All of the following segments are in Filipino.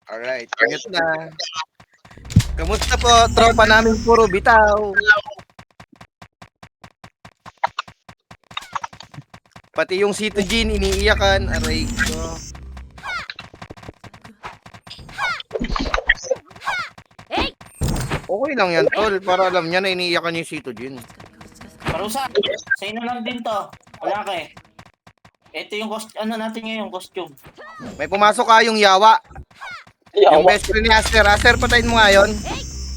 Alright, ingat na. Kamusta po, tropa namin puro bitaw? Pati yung si Jean iniiyakan, aray ko. Okay lang yan, tol. Para alam niya na iniiyakan yung si Jean. Parusa, sa'yo na lang din to. Wala ka eh. Ito yung natin ngayon, costume. May pumasok ka yung Yawa. Yung best friend ni Aster. Aster, patayin mo nga yun.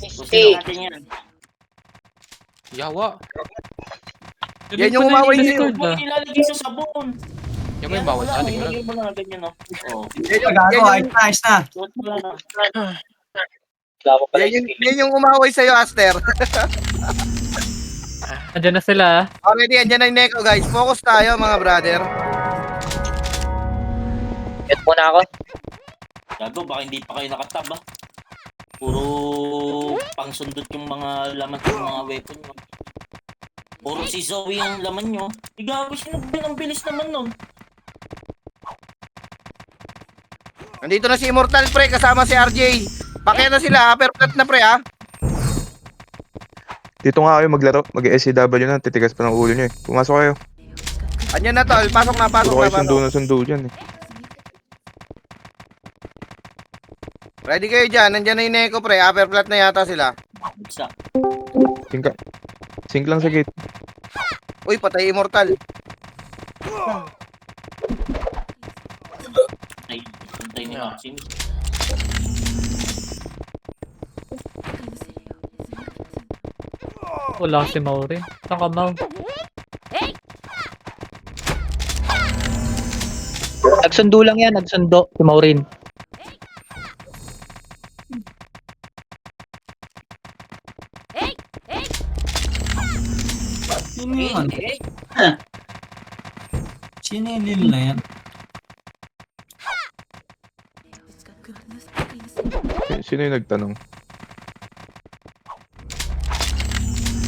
Gusto natin yan. Yawa. Yan yung umaway sa'yo. Huwag ilalagay sa sabon. Yan mo yung bawal sa atin. Ilagay mo na ganyan, no? Oo. Ayos na. Suot mo lang, no? Yan yung umaway sa'yo, Aster. Andiyan na sila. Already, andyan na yung Neko, guys. Focus tayo, mga brother. Get muna ako. Gago, baka hindi pa kayo nakatab, ah. Puro pangsundot yung mga laman ng mga weapon nyo. Puro si Zoe yung laman nyo. Gago, sino ba ang bilis naman nun? Nandito na si Immortal, pre, kasama si RJ. Pakya na sila, perfect na, pre, ha? Dito nga kayo maglaro. Mag-SCW na. Titigas pa ng ulo nyo eh. Pumasok kayo. Andyan na, tol. Pasok na, pasok Puro na, kayo sundo pasok. na sundo dyan eh. Ready kayo dyan. Nandyan na yung Neko, pre. Upper flat na yata sila. Isa. Sink ka. Sink lang sa gate. Uy, patay Immortal. Ay, pantay ni Maxine. Wala si Mauri. Saan ka, Mau? Nagsundo lang yan, nagsundo. Si Maureen. Sino yun? Eh, Sino yung Lil na yan? Sino yung nagtanong?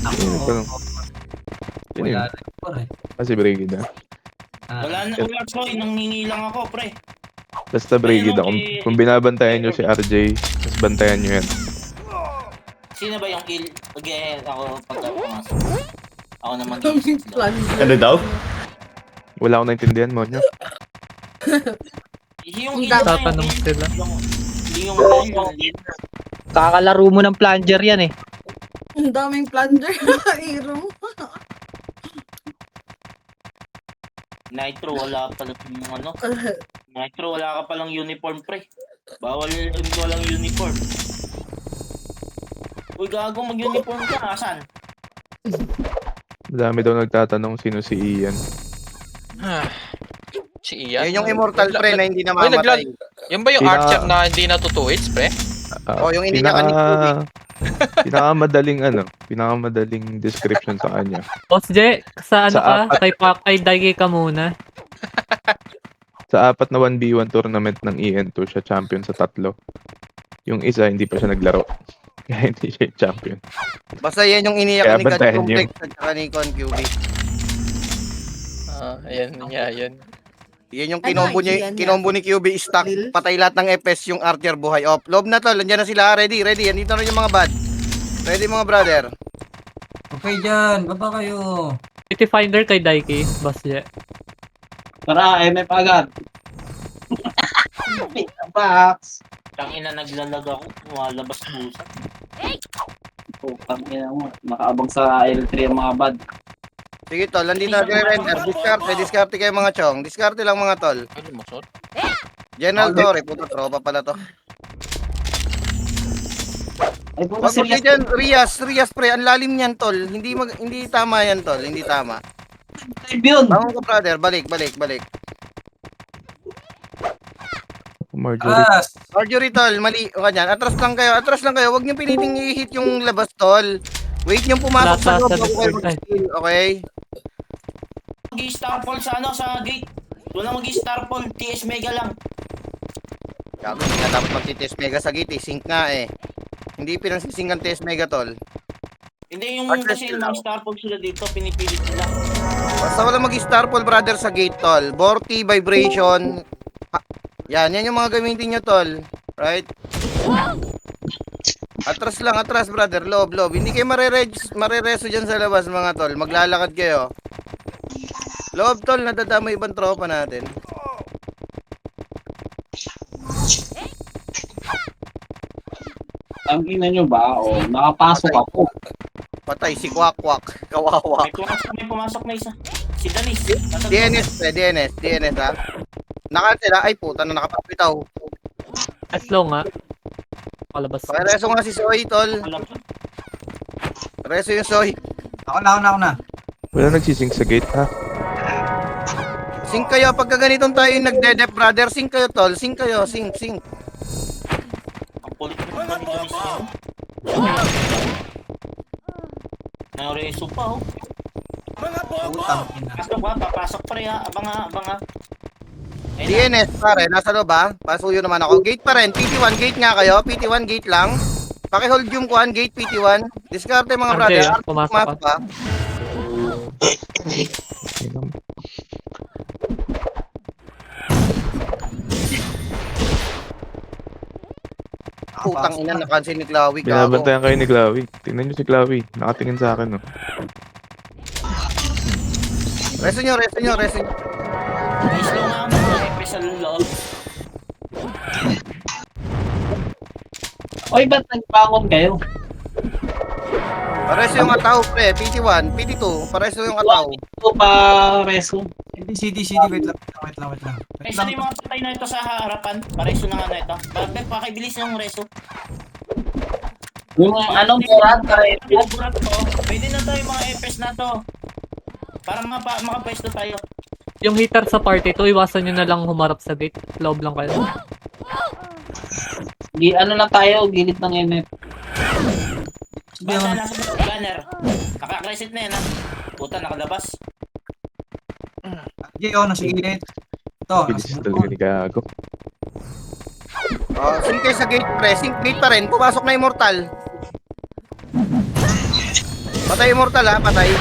Ako. Sino yung nagtanong? Sino yun? Wala na yung par eh. Ah, si Brigida. wala na, wala ko. Nangingi lang ako, pre. Basta Brigida. Kung binabantayan nyo si RJ, mas bantayan nyo yan. Sino ba yung kill? Again, ako pagka-pumasok. Ako naman kill. Ano daw? Wala akong naintindihan mo nyo. Yung kill na Tatanong yun, sila. yung Kakalaro mo ng plunger yan eh. Ang daming plunger. Iro. Nitro, wala pala yung ano. Nitro, wala ka palang uniform, pre. Bawal yung walang uniform. Uy, gago, mag-uniform ka. Asan? Madami daw nagtatanong sino si Ian. Si Ian. Yan yung Immortal, pre, na hindi na Uy, mamatay. Yan ba yung Sina- archer na hindi na 2-2-hits, pre? Oh, yung hindi niya kanig-tubig. Pinakamadaling description sa kanya. Boss J, sa ano Sa ka? apat. Kay Daigi ka muna. Sa 4 na 1v1 tournament ng EN2, siya champion sa 3. Yung isa, hindi pa siya naglaro. Kaya hindi siya yung champion. Basta yan yung iniyak Kaya ni bantayan God niyo. Complex at saka ni Con QB. Ayan niya, yan. Yan yung Ano, kinombo ni QB stack. Patay lahat ng FS yung Archer buhay. Oh, loob na tol. Nandiyan na sila. Ready. Andito na yung mga bad. Ready mga brother. Okay dyan, baba kayo. City Finder kay Daiki, Boss J. Tara, MF agad. Box. Tangina, naglalag ako. Lumalabas pusa. Putang ina mo. Nakaabang sa L3 ang mga bad. Sige tol. Nandito na render. Discarte kayo mga chong. Discarte lang mga tol. Ay, lumusot. General Torre. Puto tropa pala to. Ay, puta Wag mo serious. dyan. Rias pre. Ang lalim niyan tol. Hindi tama yan tol. Hindi tama. Type yun. Bangon ko brother. Balik. Marjorie. Marjorie tol, mali o kanyan. Atras lang kayo. Huwag niyo piliting i-hit yung labas tol. Wait niyo pumasok sa loob bago kayo mag-steal, okay? Mag-i-starfall sa sa gate. Wala mag-i-starfall. TS Mega lang. Gago, hindi nga dapat mag-TS Mega sa gate eh. Sync nga eh. Hindi pinansising ang TS Mega tol. Hindi yung Pag- kasi mag-starfall sila dito. Pinipilit nila. Basta wala mag-starfall brother sa gate tol. Vorti, vibration. Yan yung mga gamitin nyo, tol. Right? Atras lang, atras, brother. Loob. Hindi kayo marereso dyan sa labas, mga tol. Maglalakad kayo. Loob, tol. Nadadama ibang tropa natin. Ang ina nyo ba? O, nakapasok ako. Patay si Kwak-Kwak. Kawawa. May pumasok na isa. Si Danis. Nasa DNS ha. Nakansela. Ay, puta na nakapapitaw. Slow nga. Palabas. Pakireso nga si Soy, tol. alam ko. Reso yung Soy. Ako na. Wala nagsising sa gate, ha? Sing kayo. Pagka ganitong tayo yung nagde-dep, brother. Sing kayo, tol. Sing kayo. Sing. Ang kulit naman ni Danis niya. Nang-reso pa, oh. Putang ina. Pasok ba? Papasok pa rin, ha? Abang. Ayun na. DNS, pare. Nasa loob, ha. Pasuyo naman ako. Gate pa rin. PT1, gate nga kayo. PT1, gate lang. Pakihold yung kuhan, gate PT1. Discarte mga Ante, brother. pumasok pa. Putang ina, nakansin ni Clawy. Gago. Binabantayan kayo ni Clawy. Tingnan nyo si Clawy. Nakatingin sa akin, no? Reso nyo. May slow nga mo. May sa loob. Oy, ba't nagbangon kayo? Pareso yung ataw, pre. PT1, PT2. Pareso yung ataw. Ito pa, Reso. Hindi, CD, wait lang. Ay, saan yung mga patay na ito sa harapan? Pareso na nga na ito. Bakit pakibilis yung reso? Yung anong Murat, pare. Burat to. Pwede na tayo mga FS na to. Para makapwesto tayo. Yung hitter sa party to, iwasan nyo na lang humarap sa gate. Loob lang kayo. Ano lang tayo, gilid ng MF. Basta nasa gunner. Naka-reset na yan, ha? Puta, nakalabas. Nasa gilid. Ito, Bilis talaga ni Gago. Sing kayo sa gate, pre. Sing gate pa rin. Pumasok na Immortal. Patay Immortal, ha. Patay.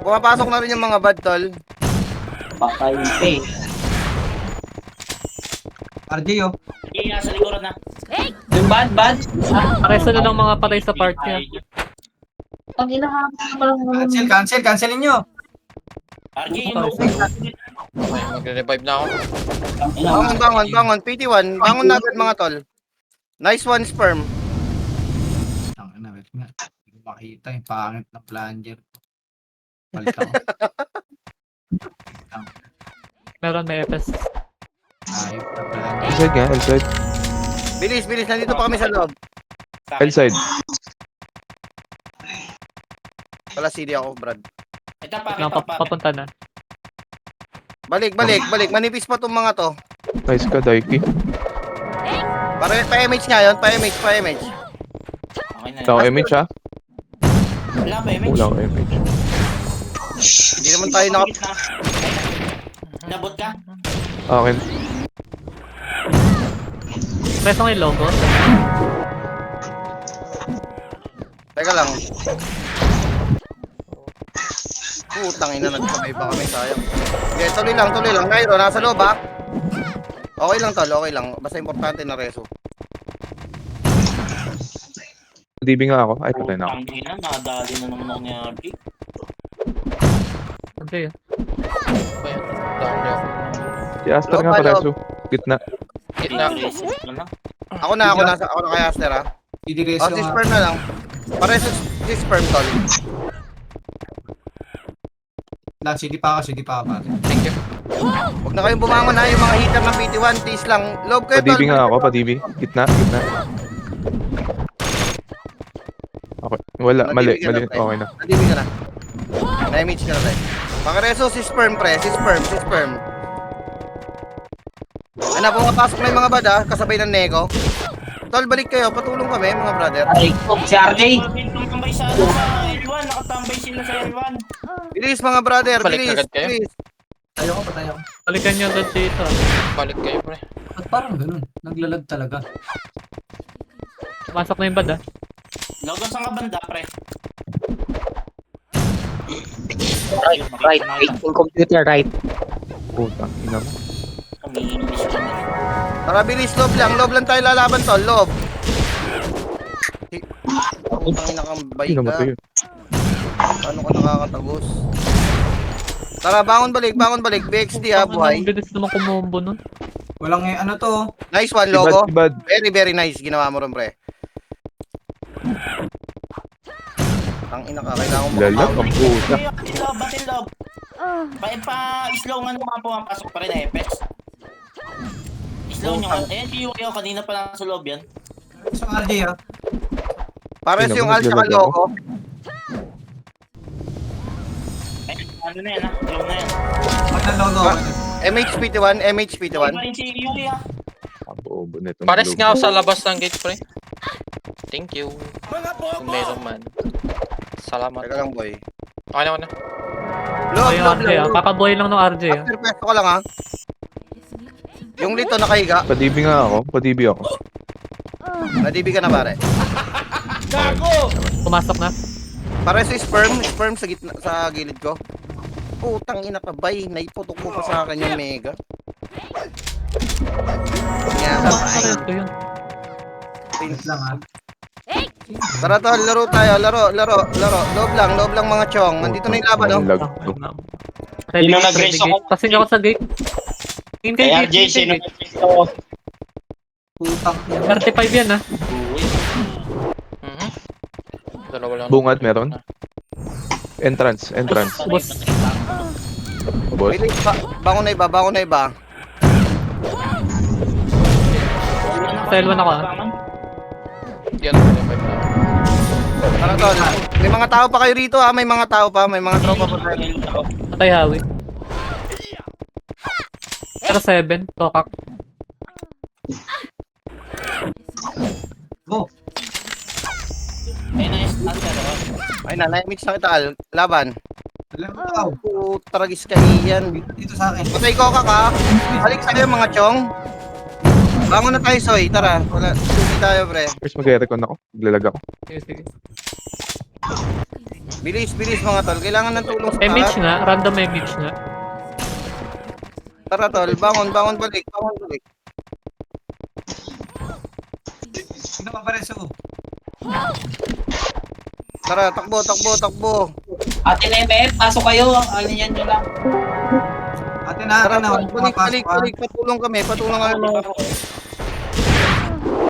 Pumapasok na rin yung mga bad, tol. Patay eh. RJ, Hindi, nasa likuran na. Yung bad. Pareso na ng mga patay sa party. Ha? Ang inahapan pa lang. Cancelin nyo. RJ, yung Magre-revive na ako. Bangon. PT1. Bangon na agad, mga tol. Nice one, sperm. Wait nga. Hindi ko makita yung pangit ng plunger. Palit ako. Meron may FS. Ayop na plunger. Inside nga, inside. Bilis. Nandito pa kami sa loob. Inside. Wala CD ako, Brad. Ito pa, Papunta na. Balik. Manipis pa tong mga to. Nice ka, Daiki. Pa-MH nga yun. Pa-MH. Okay na Wala ko MH, ha? Wala pa, MH. Wala ko MH. Hindi naman tayo naka... Nabot ka? Okay. Preso nga yung logo. Teka lang. Putang ina, nagsabay pa kami, sayang. Okay, tuloy lang. Nairo, nasa loob, ha? Okay lang, tol. Okay lang. Basta importante na reso. DB nga ako. Ay, patay na ako. Tangin na, nadali na naman ako ni RJ. Okay. Ba yan? Down niya ako. Si Aster nga, Loob. pareso. Gitna. Gitna. Ako na kay Aster, ha? CD reso Si nga. sperm na lang. Pareso si sperm, tol. CD pa ako, pare. Thank you. Huwag na kayong bumangon, ha? Yung mga hitter ng PT1, tease lang. Loob kayo, tol. Pa-DB nga ako, pa-DB. Gitna. Okay. Wala, mali. Okay na. Nadibig ka na. Na-image ka na tayo. Pakireso si sperm, pre. Si sperm. Ano, pumapasok na yung mga bad, ha? Kasabay ng Neko. Tol, balik kayo. Patulong kami, mga brother. Ay, si RJ. Nakatambay sa L1. Nakatambay sila sa L1. Bilis, mga brother. Balik Bilis. agad kayo? Patay ako. Balikan nyo agad dito. Balik kayo, pre. Ba't parang ganun? Naglalag talaga. Pumasok na yung bad, ha? Logos ang kabanda, pre. Right. Yung computer, right. Putang ina mo. umiinis ka na. Tara, bilis, loob lang tayo lalaban tol, loob. Putang ina kang Hindi bay namatay ka. yun. Paano ka nakakatagos? Tara, bangon balik. BXD ha, buhay. Ang bilis naman kumombo nun. Walang ano to. Nice one, Sibad, logo. sibad. Very, very nice. Ginawa mo rin, pre. Ang ina ka, kailangan mo Lalak, ang puta. Battle love. Pa-slow nga ng mga pumapasok pa rin na Apex. Slow nyo nga. Ayan, piyo kayo. Kanina pa lang sa loob yan. Sa RJ ah. Pares Sino yung ba alt saka naglalaro? logo. Ay, ano na yan ha? Yung na yan. Pag nalogo. MHP1. Iba rin si Yui ha. Ang bobo nito. Pares nga ako sa labas ng gate, pre. Thank you. Kung meron man. Salamat. Teka lang, boy. Okay na. Loob Ay, RJ ah. lang. Kakaboy lang ng RJ ah. After pesto ka lang, ha? Yung lito nakahiga. Padibi nga ako. Padibi ako. Nadibi ka na, pare. Pumasok na. Pare si sperm sa gitna, sa gilid ko. Putang ina ka, bay. Naiputok mo pa sa akin yung mega. Yan, Pareho yun. Wait lang ah. tara tol, laro tayo, laro. Loob lang mga chong. Nandito na yung laban, oh. Ang lag to. Ready Sino gate, nag-raise ready ako? gate. Passing ako sa gate. Tingin kay Kay gate, RJ, tingin sino kay gate. gusto? Putang. 35 yan ah. Uy. Dalawa lang. Bungad meron? Entrance. Boss. Boss. Wait, bangon na iba. Sa L1 ako ah. Yan, revive na. Tara tol. May mga tao pa kayo rito, ha. May mga tao pa, may mga tropa pa tayo. Patay hawi. Pero 7, tokak. Go. Ay, nice. Ay na, na-mix na kita, Al. Laban. Alam mo tao. Putragis ka iyan. Dito sa akin. Patay ko ka. Balik sa'yo mga chong. Bangon na tayo, Soy. Tara. Wala. Susi tayo, pre. First mag-recon ako. Maglalag ako. Sige, sige. Bilis mga tol. Kailangan ng tulong sa MH lahat. na, random MH na. Tara tol. Bangon balik. Sino pa pares ako? Tara, takbo. Ate na MF, pasok kayo. Ano yan nyo lang. Ate na, Tara, walang pumapasok ah. balik. Patulong kami.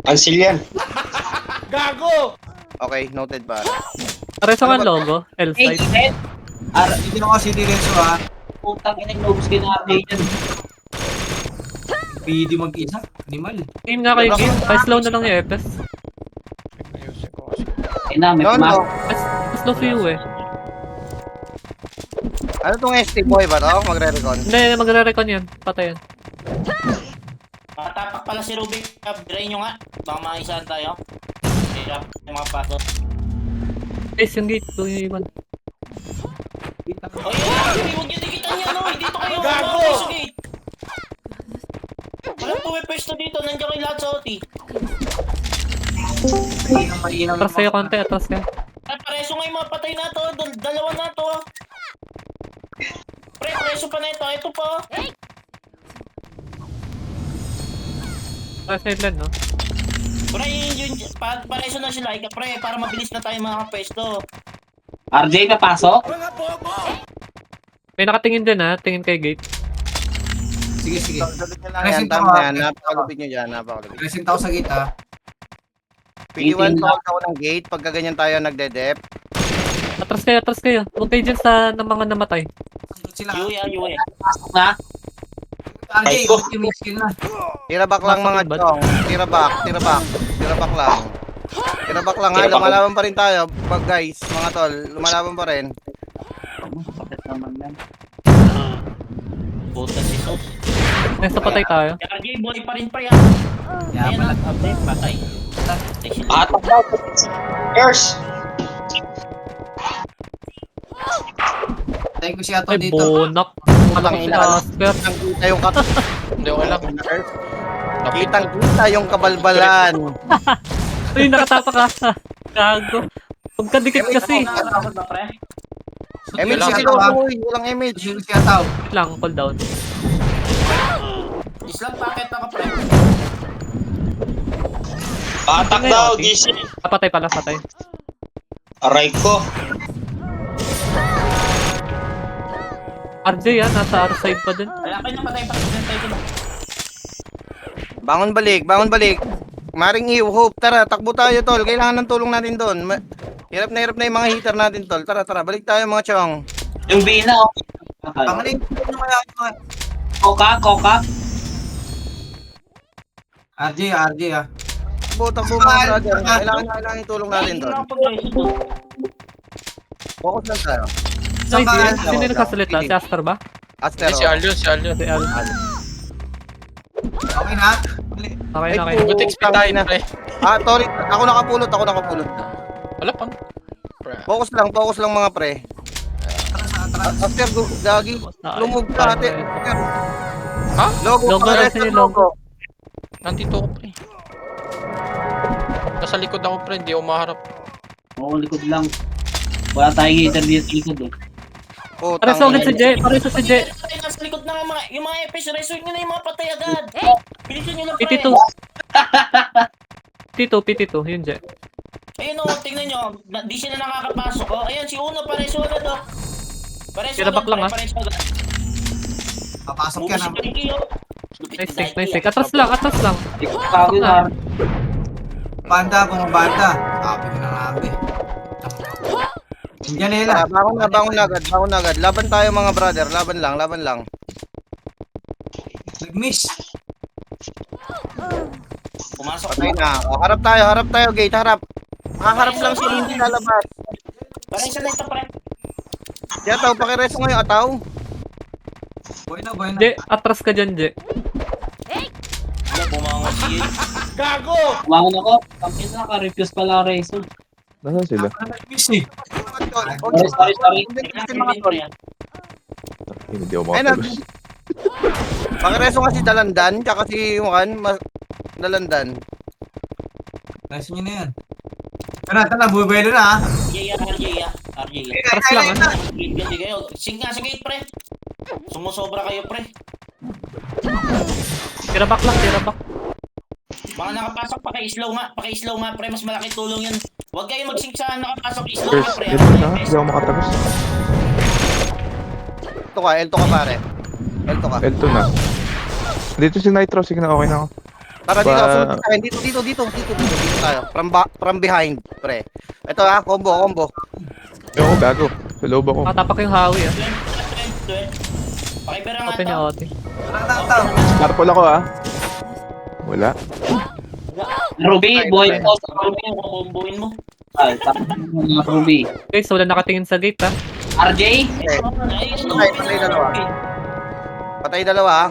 Cancel yan. Okay, noted ba? Pares ako ang logo, L Hey, side. Ed. Hindi na kasi diretso ah. Putang ina, nobus kayo ng RJ dyan. PD mag-isa. Animal. Game nga kayo game, pa-slow na lang yung EPS. Ayusin ko kasi. Ay na, may No. pumasok. Slow si you eh. Ano tong ST boy ba to? Magre-recon. Hindi, magre-recon yan. Patay yan. Tapak pala si Ruby. Drain nyo nga. Baka maisahan tayo. Hirap yung mga pasok. Guys, yung gate, doon yung iwan. Oy, huwag nyo dikitan yan, no? Dito kayo. Gago! Walang pumipesto dito. Nandiyan kayo lahat sa OT. Mainam. Atras kayo konti, atras kayo. Ay, preso nga yung mga patay na to. Dalawa na to. Preso pa na ito. Ito pa. Side land, no? Pre, pareso na sila. Pre, para mabilis na tayo mga pesto. RJ, papasok? May nakatingin din ha, tingin kay gate. Sige. Yan, tama yan. Napakalupit nyo dyan. Present ako sa gate ah. PD1 call ako ng gate. Pagka ganyan tayo nagde-dep. Atras kayo. Huwag kayo dyan sa ng mga namatay. Sila. Yui. Pasok na? RJ, Ay, go. yung skill na. Tira back lang mga Bakit ba? chong. Tira back lang. Tira back lang ha. Tira back. Lumalaban pa rin tayo. Pag guys, mga tol. Lumalaban pa rin. Bakit naman yan? Puta si Sos. Nasa patay tayo. RJ, boy pa rin pre. Kaya Ayan pala. ang update. Patay. Patay sila. Patok daw. Nurse. Tayo ko siya to Ay, dito. bonak. Walang ina. Casper. Kitang-kita yung Hindi, okay lang. Napit. Kitang-kita yung kabalbalan. Uy, nakatapa ka. Gago. Huwag ka dikit kasi. Tapos na pre. MH Wala. si Lobo. Walang MH. Sino siya tao? Wait lang, cool down. Islang packet ako, pre. Atak Ngayon, daw, okay. DC. Patay pala, patay. Aray ko. RJ yan, nasa R side pa din. Kaya kayo na patay pa. Patay ko na. Bangon balik, bangon balik. Maring Ew, Hope, tara, takbo tayo tol. Kailangan ng tulong natin doon. Hirap na yung mga hitter natin tol. Tara, tara, balik tayo mga chong. Yung Bina, oh. Pangaling ko naman ako. Coca. RJ ah. Takbo mga brother. Kailangan yung tulong natin Hindi doon. na ako pag-reso doon. Focus lang tayo. Nice, Saan sino yung nakasalita? Si Astor ba? Aster, Si Alio, si Alio. Si Al. Okay na? Okay na, okay. Buti XP tayo na, pre. Sorry. Ako nakapulot. Wala pa. Focus lang mga pre. Aster, gagi. Lumog ka ate. Ha? Logo, Logo, pares nasa ng yung logo. Nandito ako, pre. Nasa likod ako, pre. Hindi ako maharap. Oo, likod lang. Wala tayong hitter dito sa likod eh. Pares ulit si Jay, pares si Jay. Nasa likod na yung mga FS, reso nyo na yung mga patay agad. Pilitin nyo lang, pre. PT2. PT2, yun Jay. Ayun o, tingnan nyo. Di sila nakakapasok. Oh, ayan, si Uno, pareso agad o. Pareso Tira agad, back lang, pre, ah. pareso agad. Papasok yan Bubus ah. si Pariki, oh. Nice take, nice take. Atras lang. Bago na. Banda, bumabanda. Sabi mo na nga be. Hindi nila. Bangon na agad. Laban tayo mga brother. Laban lang. Nag-miss. Pumasok Patay na. O, harap tayo, gate, harap. Makaharap lang sila, hindi lalabas. Pareso na ito, pre. Yataw, pakireso ngayon, ataw. Boy na. Jay, atras ka dyan, Jay. Wala, bumangon si Kumangon ako. Kapit na, ka-refuse pala reso. Nasaan sila? Nag-miss eh. Sorry. Tingnan, pre. Hindi ako Ayun na. makatalos. Pakireso nga si Dalandan, tsaka si Juan, Dalandan. Nice nyo na yan. Tara, bubuelo na ah. RJ. Atras lang, ah. Gate kayo. Sing nga sa gate, pre. Sumusobra kayo, pre. Tira back. Mga nakapasok, paki-slow nga, pre. Mas malaki tulong yun. Huwag kayo mag-sync sa nakapasok. I-slow First, nyo, pre. dito na. Hindi ako makatagos. L2 ka pare. L2 ka. L2 na. Dito si Nitro. Sige na, okay na ako. Tara dito, Ba- sunod tayo. Dito tayo. From behind, pre. Ito combo. Yung ako gago. Sa loob ako. Matapak yung hawi, ah. 12. Pakibera nga Open ito. yung OT. Tara. Scarpol ako ah. Wala. Ruby, buhay mo. Ruby, kukumbuin mo. Ay, Ruby. Guys, wala nakatingin sa gate, ah. RJ? Patay dalawa.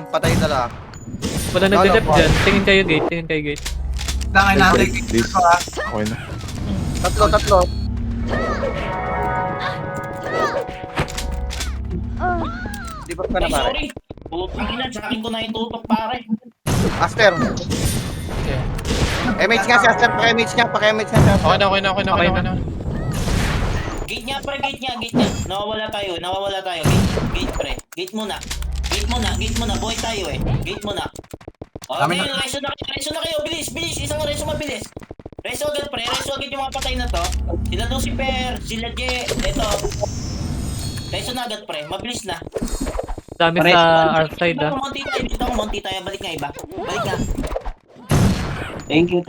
Wala nagde-dep dyan. Tingin kayo gate. Langay natin. Please. Okay na. Tatlo. Di ba ka na Ay, pare? sorry. Putang ina, sa akin ko na itutok, pare. Aster. MH nga si Aster, paki-MH nga si Aster. Okay na. Gate niya, pre, gate niya. Nawawala tayo. Gate, pre. Gate muna. Buhay tayo eh. Gate muna. Kami Okay, na- reso na kayo. Bilis. Isang reso mabilis. Reso agad, pre. Reso agad yung mga patay na to. Sila Lucifer, sila J. Ito. Reso na agad, pre. Mabilis na. Dami sa our side, ah. Dito, monty tayo. Balik nga iba. Balik nga. Thank you.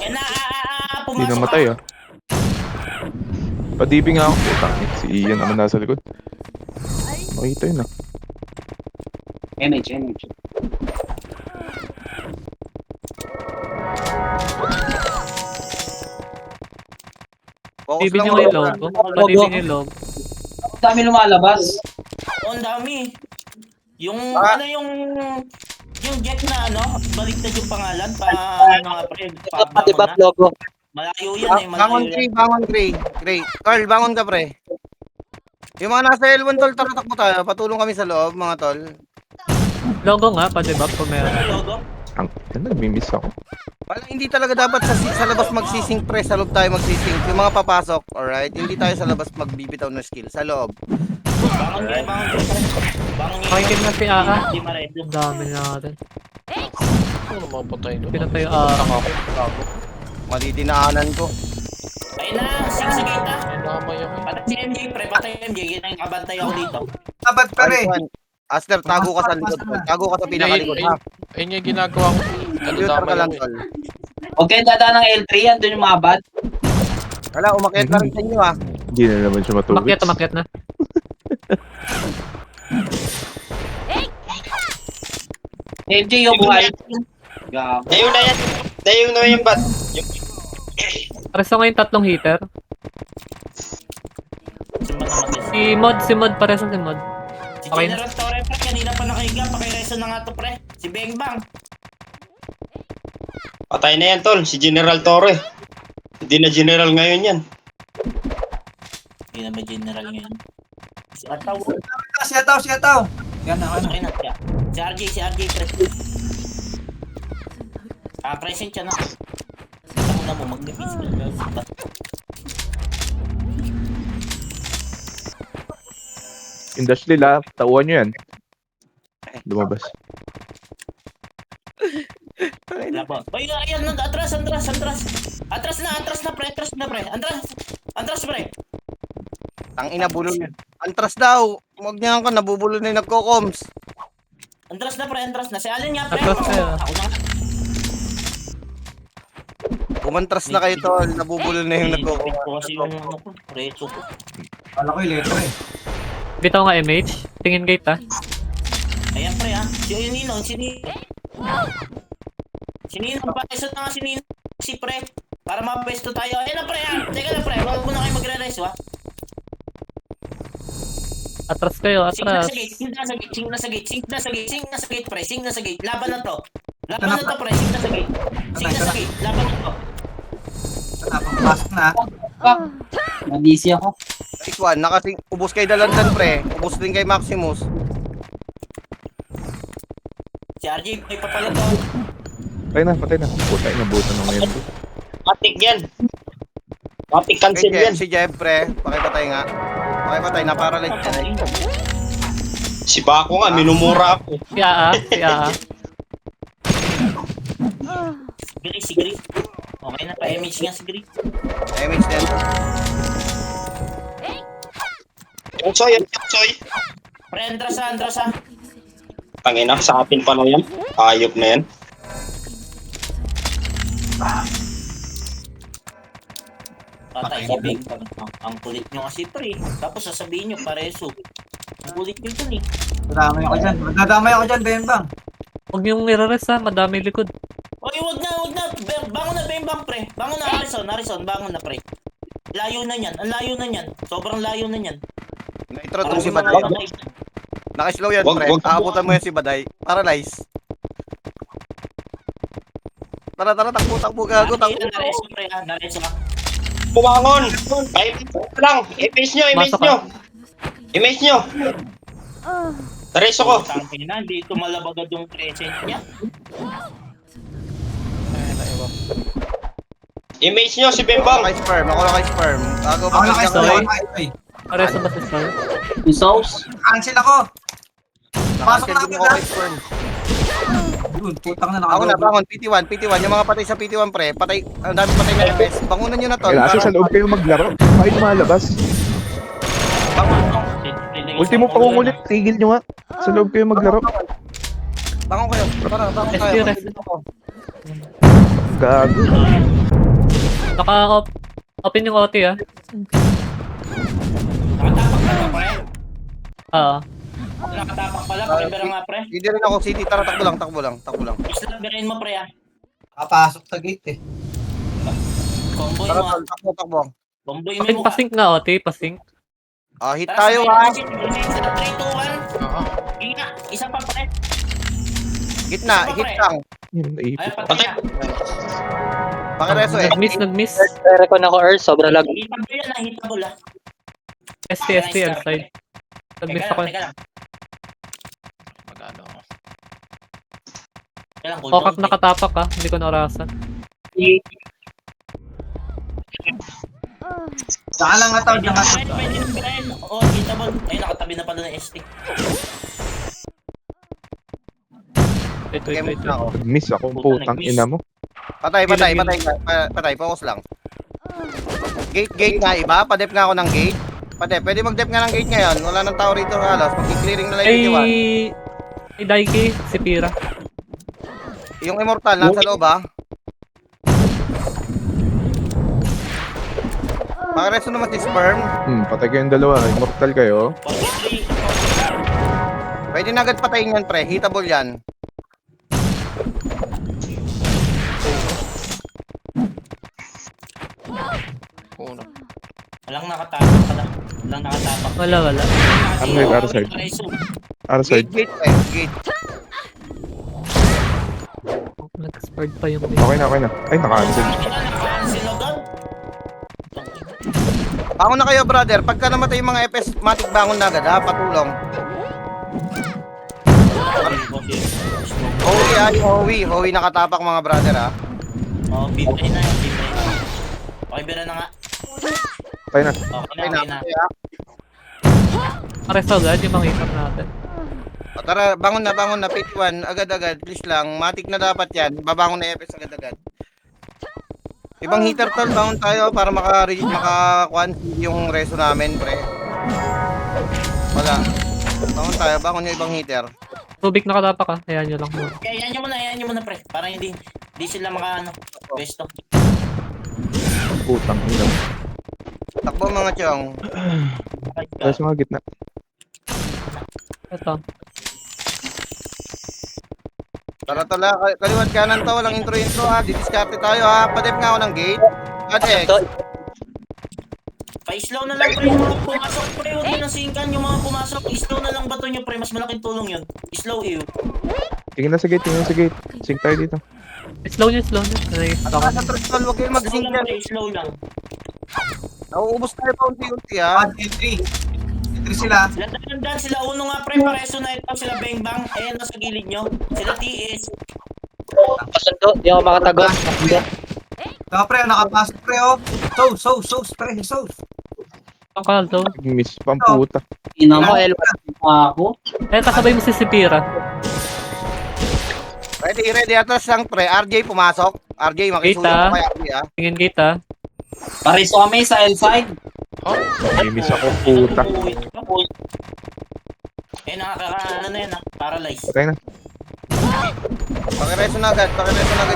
Eh na, Hindi pumasok namatay ah. Padibing ako. Putang, si Ian naman nasa likod. Makita yun ah. Image. Focus Tibin lang nyo mo. yung logo. Patibin yung logo. Ang dami lumalabas. Ang dami. Yung, Ah. yung jet na baliktad yung pangalan mga pre. Pati ba logo? Malayo yan eh, Bangon malayo yan. Bangon Gray. Carl, bangon ka pre. Yung mga nasa L1 tol, tara takbo tayo. Patulong kami sa loob mga tol. Logo nga, pa-debug kung meron. Logo. Nagmi-miss ako. Wala, hindi talaga dapat sa labas magsisync pre, sa loob tayo magsisync. Yung mga papasok, alright? Hindi tayo sa labas magbibitaw ng skill, sa loob. Bangon nyo, bangon nyo. Bangon nyo. Pakikin na si AA. Hindi maredo. Ang dami na natin. Ano mga patay doon? Pinatay yung AA. Madidinaanan ko. Ayun na, sing sa gate na. Ay, namay ako. Patay si MJ, pre. Patay MJ. Ginang kabantay ako dito. Abad pa rin. Aster, tago ka sa likod. Tol. Tago ka sa pinakalikod, ha? Ayun nga yung ginagawa ko. Computer ka lang, Dadamay ako. tol. Huwag kayong dadaan ng L3, andun yung mga bad. Wala, umakyat na rin sa inyo, ha? Hindi na naman siya matubig. Umakyat na. MJ, yung buhay. Gago. Dayo na yung bat. Pares ako ngayon 3 hitter. Sumba naman din. Si Mod pares si Mod. Si Okay na. General Torre, pre. Kanina pa nakahiga. Pakireso na nga to, pre. Si Beng Bang. Patay na yan, tol. Si General Torre. Hindi na general ngayon yan. Hindi na ba General ngayon? Si Ataw. Siyataw. Yan na, ano. Okay na siya. Si RJ, pre. Present siya na. Tama na mo, mag-defense ka. Industry la, tauhan nyo yan. Lumabas. Wala po. Oy, ayan na, atras. Atras na, pre. Atras, pre. Ang ina, bulol. Antras daw. Huwag niya ka, nabubulol na yung nagko-coms. Atras na, pre. Si Allen nga, pre. Atras na yan. Ako na. Umantras na kayo, tol. Nabubulol na yung Ito nagko-coms. kasi yung ano ko, preso ko. Kala ko yung letra eh. Bitaw nga MH. Tingin gate ha. Ayan, pre, ha. Si Ninong, si Ninong, paesot na nga si Ninong. Si pre. Para mapesto tayo. Ayan na, pre, ha. Teka na, pre. Huwag muna kayo magre-res, ha. Atras kayo, Sing na atras. sa gate, sing na sa gate, pre. Sing na sa gate. Laban na to, pre. Sing na sa gate. Laban na to. Pasok na. Nabisi ako. Nice one. Nakasing, ubos kay Dalandan, pre. Ubos din kay Maximus. Si RJ, may papalit to. Patay na. Puta, inabutan ng ngayon. Matik yan. Matik cancel Kay yan. si Jeff, pre. Pakipatay nga. Pakipatay na para like yan. Si Bako nga, minumura ako. Si AA. Si Gris. Okay na, pa-image nga si Gris. MH din. Yung soy. Pre, andras ha. Tangina, sa atin pa na yan. Ayop na yan. Patay si Big Bang. Ang kulit nyo kasi, pre. Tapos sasabihin nyo, pareso. Ang kulit nyo dun, eh. Nadamay ako dyan, Bembang. Huwag niyong nire-rest ha. Madami likod. Oy, wag na. Bangon na, Beng Bang, pre. Bangon na, Harrison, bangon na, pre. Layo na niyan. Sobrang layo na niyan. Naitro tong si Baday. Nakislow yan, pre. Wag. Aabutan mo yan si Baday. Paralyze. Tara, takbo, gago, takbo. Nareso, pre, ha. Nareso ka. Bumangon! Ay, lang! Image Masok nyo! Tareso ko! Tangin na, hindi tumalab agad yung present niya. Image nyo si Ako Bembang! kay Sperm. Gago, Ako na pakinggan ko. Sorry. Ay, Pares ba si Star? Yung sauce. cancel ako. Pasok na Nakaschedule ako ako kay Sperm. Yun, putang na Ako na, nakagawa. bangon. PT1. Yung mga patay sa PT1, pre. Patay. Ang dami patay na FPS. Bangunan nyo na, tol. Kaya sa loob kayo maglaro. Kayo lumalabas. Ultimo pangungulit, tigil nyo nga. Sa loob kayo maglaro. Bangon kayo. Bangon kayo. SPRS. Gago. Naka-open yung OT ha. Nakatapak ka na, pre. Nakatapak pala, pakibera nga, pre. Hindi rin ako, City. Tara, takbo lang. Islabirain mo, pre, ha. Nakapasok sa gate eh. Comboy Tara, mo, ha. tol. Takbo. Comboy mo, ha. Pasync nga OT, pasync. Hit tayo, ha. 3, 2, 1. Gina, isa pa, pre. Gitna, hit lang. Yun, naipit. Ay, patay na. Pakireso eh. Nag-miss. Recon ako, Earth. Sobra lag. Hitable, ha. ST, outside. Nag-miss ako. Teka lang. Magano. Teka lang, Kokak nakatapak ha. Hindi ko naurasan. Saan lang nga tawag Pwede ng na aso? pwede na Brian. Oo, hitable. Ay, nakatabi na pala ng ST. Wait. Game na ako. Nag-miss ako, Puta, putang nag-miss. ina mo. Patay. Focus lang. Gate nga, iba. Padep nga ako ng gate. Padep, pwede mag-dep nga ng gate ngayon. Wala nang tao rito halos. Mag-clearing na lang yung iwan. Ay, Daiki, si Pira. Yung immortal, nasa loob ha. Pakareso naman si Sperm. Patay kayong dalawa. Immortal kayo. 43. Pwede na agad patayin yan, pre. Hitable yan. Uno. Walang nakatapak pala. Walang nakatapak. Wala. Ano yung other side? Other side. Gate, pre. Gate. Nag-spurred pa yung Okay na. Ay, naka-cancel. Naka-cancel agad. Bangon na kayo, brother. Pagka namatay yung mga FS, matik bangon na agad ha. Patulong. Howie ha, yung Howie. Howie nakatapak mga brother ha. Oh, bibay na yan, bibay na. Okay, bira na nga. Patay na. Okay na. Okay, ha? Pares agad yung mga hitap natin. O, tara, bangon na. Pit 1, agad-agad. Please lang. Matik na dapat yan. Babangon na FS agad-agad. Ibang heater tol, bangon tayo para maka-kwan yung reso namin, pre. Wala. Bangon yung ibang heater. Tubig nakatapak ha. Ayan nyo lang muna. Kaya yan nyo muna, pre. Para hindi sila pwesto. Putang ina mo. Takbo mga chong. Tayo sa mga gitna. Ito. Tara tala, kaliwat kanan to, walang intro ha. Didiskarte tayo ha. Padep nga ako ng gate. Adex. Pa-slow na lang, pre. Yung mga pumasok, pre. Huwag mo nang singkan yung mga pumasok. Slow na lang bato nyo, pre. Mas malaking tulong yun. Slow you. Tingin na sa gate. Sync tayo dito. Slow nyo. Nai-stock. Sa trustol, huwag kayong Slow mag-sync lang, pre. Slow lang. Nauubos tayo pa unti-unti ha. 1, 2, 3. 3 sila. Landan sila uno nga, pre. Pareso na ito. Sila Bang Bang. Ayan na sa gilid nyo. Sila TS. Pasundo, di ako makatago. Saka pre, nakapasok pre oh. Sauce, pre, sauce. Ang kalto. Nag-miss pang puta. Ina mo, L1 ako. Eh, kasabay mo si Pira. Ready. Atras lang pre. RJ pumasok. RJ, makisuyo Kita. ko kay RJ ha. Tingin kita. Pareso kami sa L5. Nag-miss ako, puta. Eh, nakakaano na yan, paralyzed. Patay na. Pakireso na agad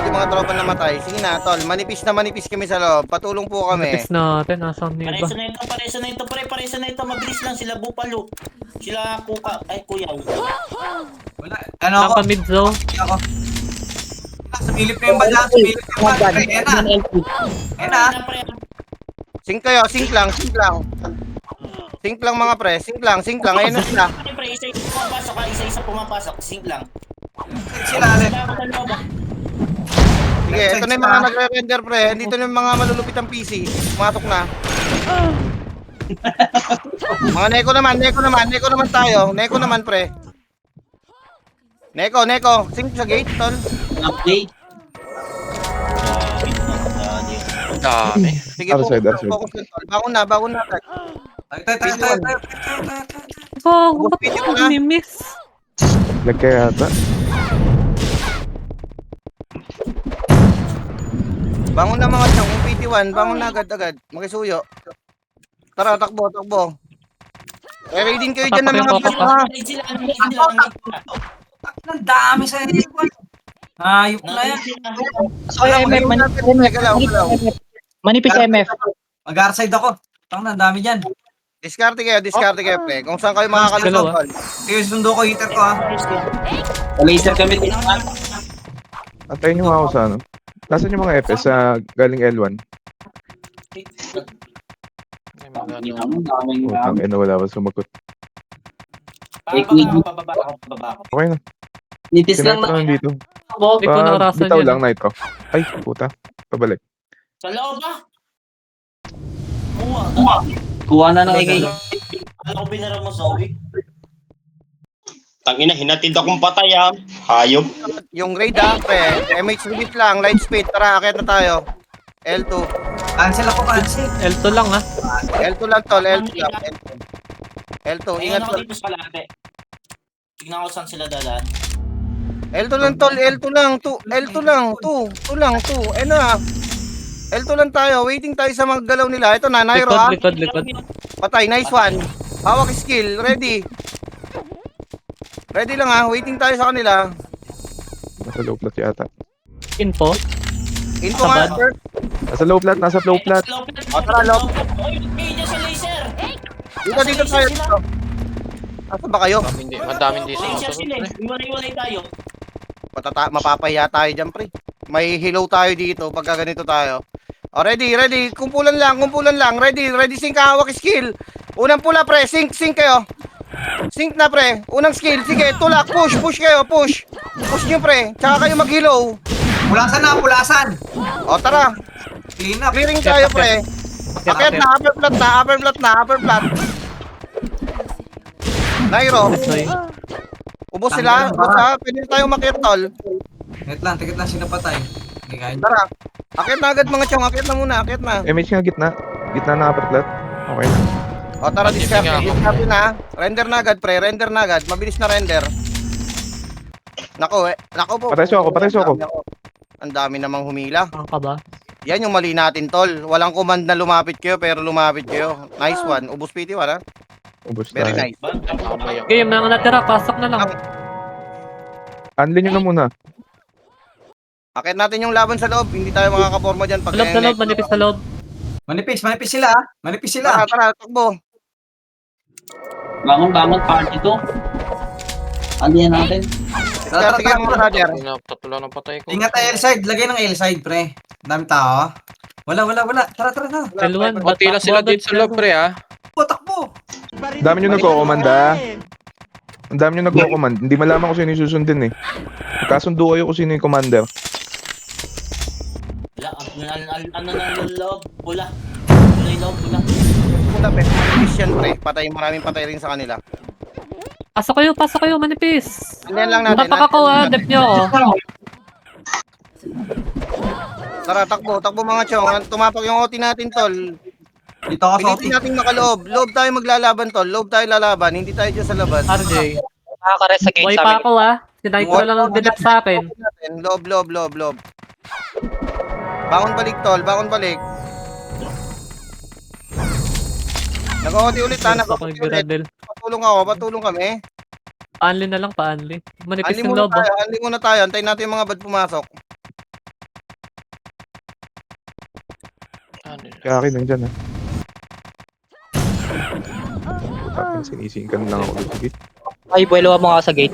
yung mga tropa na matay. Sige na, tol. Manipis kami sa loob. Patulong po kami. Tipis natin. Nasaan niyo ba? Pareso na ito, pre. Pareso na ito. Mabilis lang sila Bupalo. Sila Kuka. Ay, Kuya. Wala. Ano ako? Naka mid zone. Ako. Sumilip na yung bala. Pre, ayan na. Ayan na. Pre. Sink kayo, sink lang. Sink lang mga pre. Sink lang. Ayun na sila. Pre, isa-isa pumapasok ha. Isa-isa pumapasok. Sync lang. Sila, Ale. Sila ako sa loob, ah. Sige, ito na yung mga nagre-render pre. Dito na yung mga malulupit ang PC. Pumasok na. Mga Neko naman tayo. Neko naman pre. Neko. Sink sa gate, tol. Update. Dami. Sige, Other side. focus lang, tol. Bangon na. Tayo. Oh, ba't Video ako na. nami-miss? Lag kaya yata. Bangon na mga chong. Yung PT1, bangon na agad. Makisuyo. Tara, takbo. Reading kayo dyan ng mga Takbo, video ha. Sila, sila. Ang dami sa L1. Ayop na yan. Oy, MF, manipis MF. Mag-arside ako. Ang dami dyan. Diskarte kayo pre. Kung saan kayo makakalusot, tol. Sige, sundo ko heater ko ha. Laser kami din. Antayin nyo nga ako sa ano. Nasaan yung mga FS sa galing L1? Ina mo, daming Putang ina, wala pa sumagot. Pababa ako. Okay na. Nipis lang Sinetro na. lang dito. Hindi ko nakarasan Bitaw yan. lang na ito. Ay, puta. Pabalik. Sa loob ba? Kuha na ng igay. Ano ko binara mo sa uwi? Tangina, hinatid akong patay ah. Hayop. Yung raid ha, pre. MH limit lang, light speed. Tara, akit na tayo. L2. Cancel ako, cancel. L2 lang ah. L2 lang tol, L2 lang. L2, Ingat ingat ako tol. dito sa kalate. Tignan ko saan sila dadaan. L2 lang tol, L2 lang, 2, L2 lang, 2 lang, 2. Na. L2 lang tayo, waiting tayo sa mga galaw nila. Ito na, Nairo ah. Likod. Patay, nice one. Hawak skill, ready. Ready lang ah, waiting tayo sa kanila. Nasa low plat yata. Info. Info nga, Sabad. sir. Nasa low plat, nasa low plat. Tara, low. Oy, dyan sa laser! Dito tayo. Dito. Asa ba kayo? Madaming di Laser sumusunod sila pre. eh. Iwalay-walay tayo. Mapapahiya tayo dyan, pre. May hello tayo dito pagka ganito tayo. Oh, ready. Kumpulan lang. Ready, sync hawak skill. Unang pula, pre. Sync kayo. Sync na, pre. Unang skill. Sige, tulak. Push kayo. Push nyo, pre. Tsaka kayo mag-hello. Pulasan na, pulasan. O, tara. Clean up. Clearing tayo, pre. Akit na, upper plat. Nairo. Sorry. Ubos sila. Ubos ha. Pwede tayo makit, tol. Tikit lang, sino patay. Hindi kaya. Tara. Akit na agad, mga chong. Akit na muna. MH nga gitna. Gitna na upper plat. Okay na. O, tara, discard na. Render na agad, pre. Mabilis na render. Nako po. Patay so ako. Ang dami namang humila. Ang ka ba? Yan yung mali natin, tol. Walang command na lumapit kayo, pero lumapit kayo. Nice one. Ubus PT, wala? Ubus Very na. nice. Tama yun. Okay, yung mga natira, pasok na lang. Unlin nyo na muna. Akit natin yung laban sa loob. Hindi tayo makakaporma dyan. Pag Sa loob, manipis sa loob. Manipis sila, ah. Manipis sila. Tara, takbo. Bangon party to. Ano yan natin? Discard kayo mga brother. Tatlo ng patay ko. Ingat tayo L-side, lagay ng L-side, pre. Dami tao. Wala. Tara. L1, Konti lang sila dito sa loob pre ah. Takbo. Dami nyo nagko-commanda. Ang dami nyo nagko-command. Hindi malaman kung sino yung susundin eh. Kasundo kayo kung sino yung commander. Wala, ano na yung loob? Pula. Pula. Pula, pe. Manipis yan, pre. Maraming patay rin sa kanila. pasok kayo, manipis. Ganyan lang natin. Tapak ako ah, dep nyo ako. Tara, takbo mga chong. Tumapak yung OT natin, tol. Dito ako sa Pilitin natin makaloob. Loob tayo maglalaban, tol. Loob tayo lalaban. Hindi tayo dyan sa labas. RJ. Nakaka-rest sa gate Buhay sa pa amin. ako ah. Sinay ko na lang ang dinep sa akin. Loob. Bangon balik, tol. Nag-OT ulit, ha. Pasok Nag-OT ng ulit. Gradel. Patulong kami. Paanli na lang, paanli. Manipis yung loob. Anli muna tayo. Antayin natin yung mga bad pumasok. Ano yun? Kaya akin nandyan ha. Tapos sinisingkan lang ako dito. Sige. Ay, buwelo mo nga sa gate.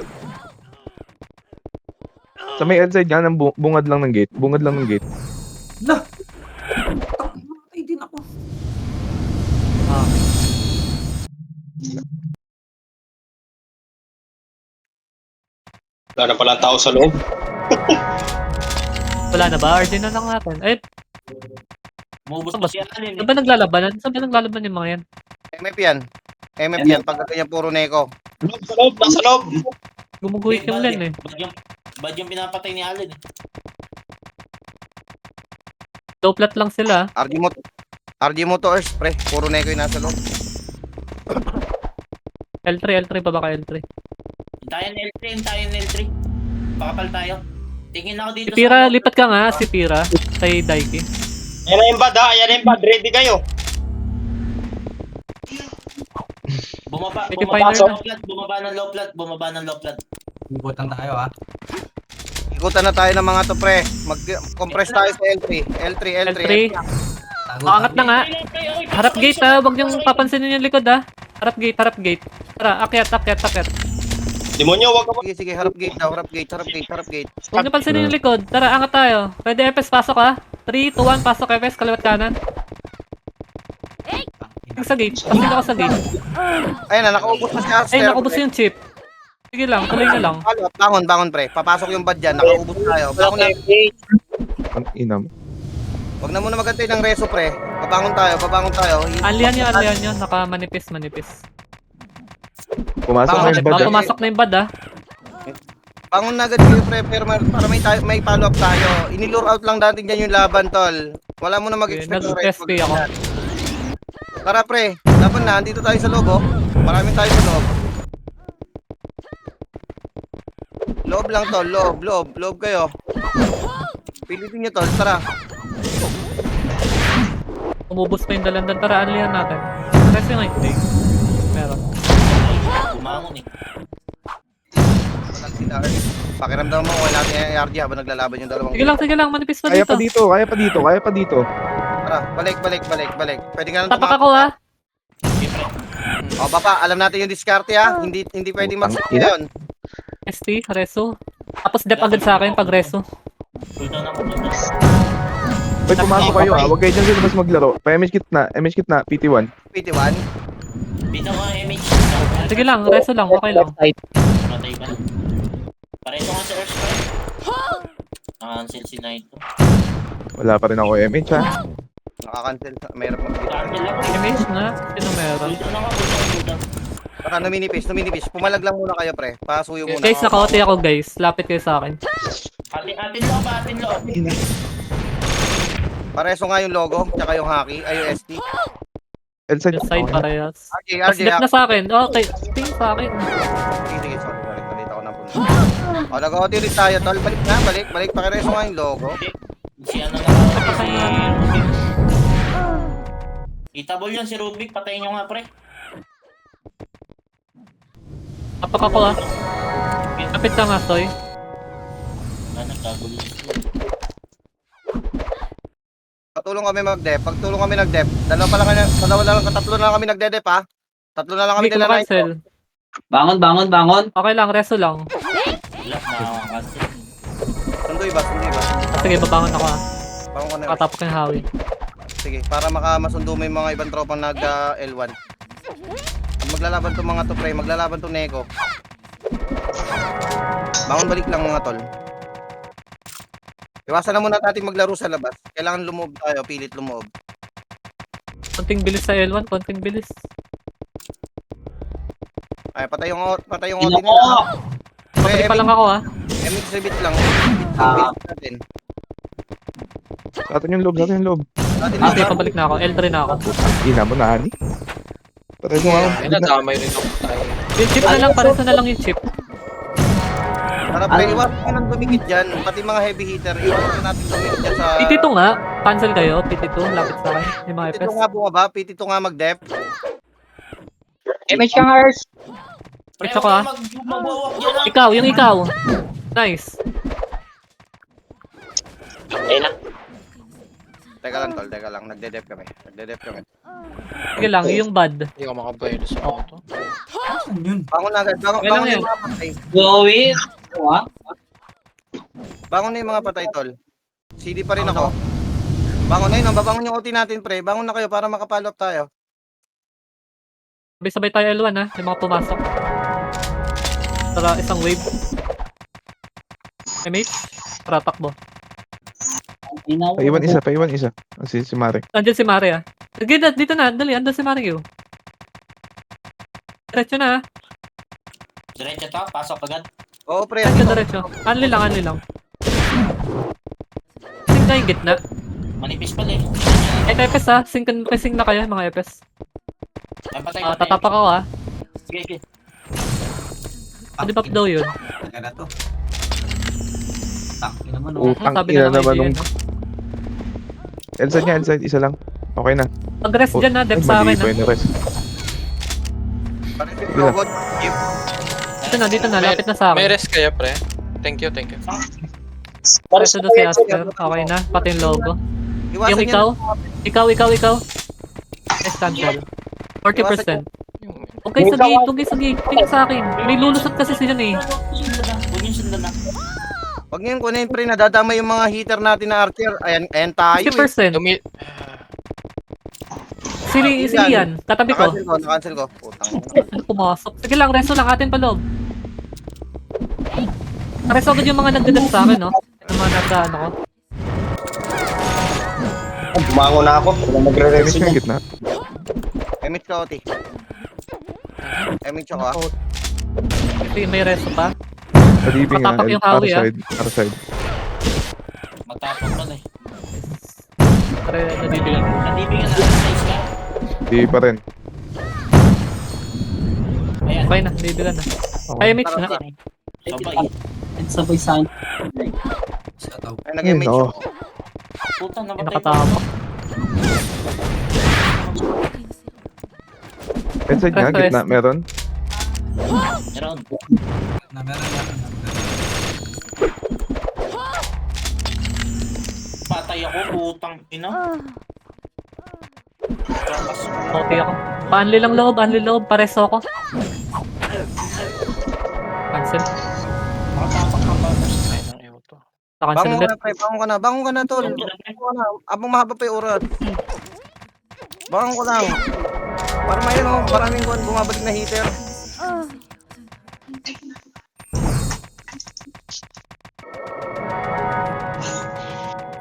Sa may outside yan, ang bungad lang ng gate. Ay, din ako. Wala na pala tao sa loob. Wala na ba? RJ na lang natin. Eh, Mubos Saan pa ba? si Allen eh. saan ba naglalabanan? Saan ba naglalaban yung mga yan? MF yan. Pag ganyan puro neko. Nasa loob. Gumuguhit yung len eh. Bad yung pinapatay ni Allen eh. Low plat lang sila. RG Motors, pre. Puro neko yung nasa loob. L3 pa ba ka L3? Tayo ng L3. Pakapal tayo. Tingin ako dito Si Pira, lipat ka nga. Si Pira. Kay Daiki. Ayan na yung bad ha. Ready kayo. Bumaba ng low plat. Ikutan tayo, ah. Ikutan na tayo ng mga to, pre. Mag-compress tayo sa L3. L3. Tago, Maangat na nga. Harap gate ha. Huwag niyong papansinin yung likod ha. Harap gate. Tara, akyat. Demonyo, wag ka Sige, harap gate daw. Harap gate. Huwag niyo pansinin yung likod. Tara, angat tayo. Pwede FS, pasok ha. 3, 2, 1, pasok FS, kaliwat kanan. Sa gate. Pasok ako sa gate. Ayun na, nakaubos na si Aster. Ay, nakubos yung chip. Sige lang, tuloy na lang. Bangon, pre. Papasok yung bad dyan. Nakaubos tayo. Bangon na. Ang ina mo. Wag na muna magantay ng reso, pre. Babangon tayo. Anlihan nyo. Naka-manipis. Pumasok na yung bad. Pumasok na yung bad ha. Bangon na agad kayo, pre, para may follow up tayo. Inilure out lang natin dyan yung laban, tol. Wala mo na mag-expect ng red Nag-SP ako. Tara, pre. Laban na. Andito tayo sa loob, oh. Marami tayo sa loob. Loob lang, tol. Loob kayo. Pilitin nyo, tol. Tara. Umubos pa yung dalandan. Tara, anlihan natin. Kasi nga hindi. Meron. Bumangon eh. Pakiramdam mo, wala natin yung ARG habang naglalaban yung dalawang. Sige lang. Manipis pa Kaya dito. pa dito. Tara, balik. Pwede nga lang Tapak ako ha. O, papa, alam natin yung diskarte, ha. Hindi pwedeng mag-sit yun. ST, reso. Tapos dep agad sa akin pag reso. Cooldown ako doon. Pwede pumasok kayo ha. Huwag kayo dyan sa labas maglaro. Pa-MH kit na, PT1. PT1. Bitaw ka MH. Sige lang, reso lang. Okay lang. Matay ka na. Pareto nga sa Earthstrike. Nakancel si Naito. Wala pa rin ako MH ha. Nakakancel. Mayroon mag-PT1. Cancel ako. Image na. Sino meron? Cooldown ako. Cooldown. Baka numinipis. Pumalag lang muna kayo, pre. Pasuyo muna. Guys, naka-OT ako guys. Lapit kayo sa akin. Atin loob. Pareso nga yung logo, tsaka yung hockey, ay yung ST. Elside Yung side parehas. Tapos RJ, dep na sa akin. Okay. Ting sa akin. Sige, sorry. Balita ko na punta. O, nag-OT rin tayo, tol. Balik. Pakireso nga yung logo. Si ano na si Rubik. Itabol yun si Rubik. Patayin nyo nga pre. Tapak ako ha. Kapit ka nga, Soy. Nagkagul yun. Patulong kami mag-dep. Pagtulong kami nag-dep, tatlo na lang kami nagde-dep, ha. Tatlo na lang kami Hindi ko nila na cancel. Bangon. Okay lang, reso lang. Wala na kasi. Sundoy ba? Sige, babangon ako ha. Bangon ko na. Nakatapok yung hawi. Sige, para masundo mo yung mga ibang tropang nag-L1. Maglalaban to mga to, pre. Maglalaban to Neko. Bangon balik lang mga tol. Iwasan na muna natin maglaro sa labas. Kailangan lumoob tayo, pilit lumoob. Konting bilis sa L1, konting bilis. Ay, patay yung OT Ino nila. ko! Pabalik pa lang ako ha. MX bit lang. Bilis natin. Sa atin yung loob. Natin Okay, pabalik na ako. L3 na ako. Ina mo na, Hani. Patay mo ako. Ay, nadamay rin ako tayo. Yung chip na lang, pares na lang yung chip. Para pre, iwasan nyo nang dumikit dyan. Pati mga heavy hitter, iwasan natin dumikit dyan sa... PT2 nga. Cancel kayo. PT2, lapit sa akin. Yung mga PT2 FS. nga bumaba, PT2 nga mag-dep. MH ka nga, Ers. Pre, Ito ko, huwag ah. kayo magwawak dyan ah. Ikaw, yung ikaw. Nice. Teka lang tol, nagde-dep kami. Sige lang, yung bad. Hindi ako makabayad sa auto. Saan yun? Bangon na agad, Okay lang bangon na yan. yung mga patay. Going. Bangon na yung mga patay tol. CD pa rin ako. Bangon na yun, babangon yung OT natin pre. Bangon na kayo para makapalo up tayo. Sabay-sabay tayo L1 ha. Yung mga pumasok. Tara, isang wave. MH. Tara, takbo. Paiwan isa. Si Mare. Andiyan si Mari ah. Sige, dito na. Dali, andun si Mari yun. Diretso na ha. Diretso to, pasok agad. Oo pre, Diretso. Anli lang. Sing na yung gitna. Manipis pala eh. Ay, FS ha. Sing na kayo, mga FS. Ay, patay. Tatapak ako ha. Sige. Pwede pa daw yun. Taga na to. Taki naman, oh. Utang Sabi ina na naman naman nung... Elside, isa lang. Okay na. Pag-rest dyan ha, dep Ay, sa akin mali ha. pa yung rest. parang yung robot. Dito na, lapit na sa May akin. rest kaya, pre. Thank you. Resto doon si Aster. Okay na, pati yung logo. Iwasan Yung nyo ikaw. Yes, cancel. 40%. Huwag kayo sa gate. Tingin sa akin. May lulusot kasi sila eh. Huwag yung sundan na. Wag nyo yung kunin pre, nadadama yung mga hitter natin na archer. Ayan tayo. 50%. Si Lian, tatabi ko. Nakancel ko. Putang. Ano pumasok? Sige lang, resto lang atin pa loob. Resto agad yung mga nagdadag sa akin, no? Yung mga nagdaan ako. Bumangon na ako. Walang MH magre-rest yung na. gitna. Emit ka OT. Emit ako ah. May resto pa. Palibing nga, Matapak yung kahoy, ah. R side. Matapang man eh. Pare, nadibigan. Nadibigan na size ka. Di pa rin. Ayan. Okay na, nadibigan na. Kaya Mitch nga. Sabay. Sabay sa akin. Sa tao. Ay, nag-image Oo. ako. Puta, Yung namatay nakatapak. Inside nga, Press, gitna, press. meron. Meron. Meron. Patay ako, putang ina. Kapas. Okay ako. Anli lang loob. Pareso ako. Cancel. Makatapak ka ba? Ay, nang ewan to. Cancel Bangon ka ulit. na, pre. Bangon ka na, tol. Bangon ka na. Abang mahaba pa yung oras. Bangon ko lang. Para may ano, maraming bumabalik na heater.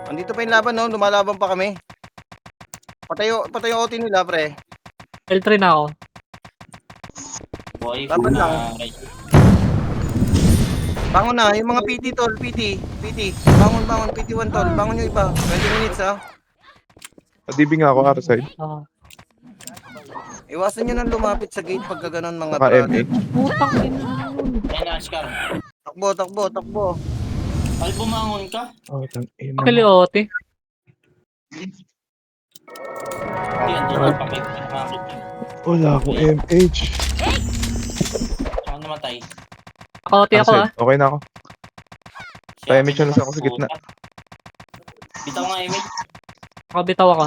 Andito pa yung laban, no? Lumalaban pa kami. Patay yung OT nila, pre. L3 na ako. Boy, Laban lang. right. Bangon na, yung mga PT, tol. PT. Bangon. PT1, tol. Bangon yung iba. 20 minutes, ha? Palibing nga ako, R side. Iwasan nyo nang lumapit sa gate pagka ganun, mga Saka brother. MH. Putang ina. Ayan na, Oscar. Takbo. Al, bumangon ka? Oh, tang ina. Okay, Leote. Ayan, doon ang pakit. Wala akong MH. Saan namatay? Kakote ako, ah. Okay na ako. Pa-MH na lang ako sa gitna. Bitaw nga, Emil. Nakabitaw ako.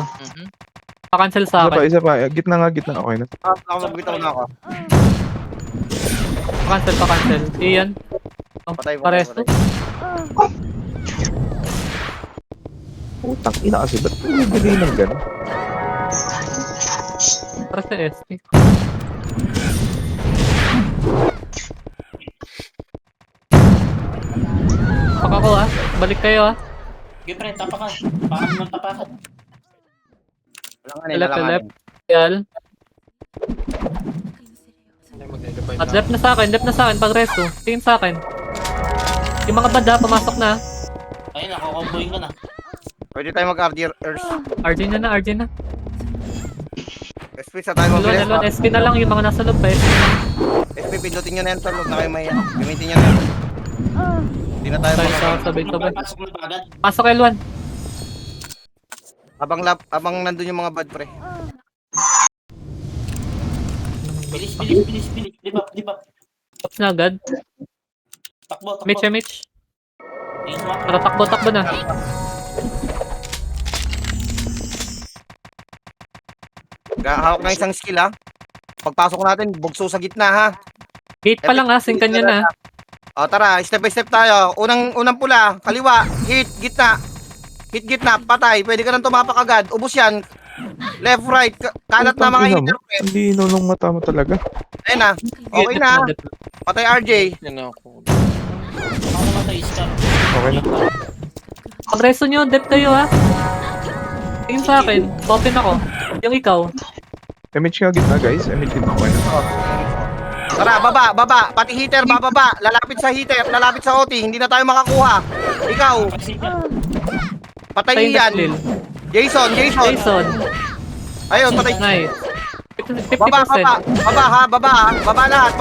Pa-cancel sa akin. Isa pa. Gitna nga. Okay na. Ako magbitaw na ako. Pa-cancel. Iyan. Patay. Paresto. Putang ina kasi. Ba't bumibili ng gano'n? Para sa ST. Pak ako, ah. Balik kayo, ah. Okay, pre, tapakan. Pakan mo tapakan. Left. Yal. At left na sa akin. Pag resto. Tingin sa akin. Yung mga banda, pumasok na. Ayun, nakakomboyin ka na. Pwede tayo mag-RD Earth. RJ na. SP sa tayo mabilis. L1, SP na lang yung mga nasa loob pa. SP, pindutin nyo na yan, tol. Huwag na kayo maya. Gamitin nyo na. Hindi na tayo Sabay. Pasok na agad. Pasok L1. Abang nandun yung mga bad, pre. Bilis. Di ba? Ops na agad. Takbo. Mitch. Ayun, sumama. Para takbo na. Hawak ng isang skill, ha. Pagpasok natin, bugso sa gitna, ha. Gate pa lang, ah. Singkan nyo na. O, tara, step by step tayo. Unang pula, kaliwa, gitna. Hit gitna, patay. Pwede ka nang tumapak agad. Ubus yan. Left, right, kalat na mga Putang ina mo. hitter. Hindi inulong mata mo talaga. Ayun na. Okay na. Patay RJ. Yan ako. Ako namatay, Oscar. Okay na. Pag resto nyo, dep kayo, ah. Tingin sa akin. Open ako. Yung ikaw. MH nga gitna guys. MH gitna. Okay na. Tara, baba. Pati heater, bababa. Lalapit sa heater, lalapit sa OT. Hindi na tayo makakuha. Ikaw, patay Tayo yan. Lil. Jason. Ayun, patay. Nice. 50%. Baba lahat.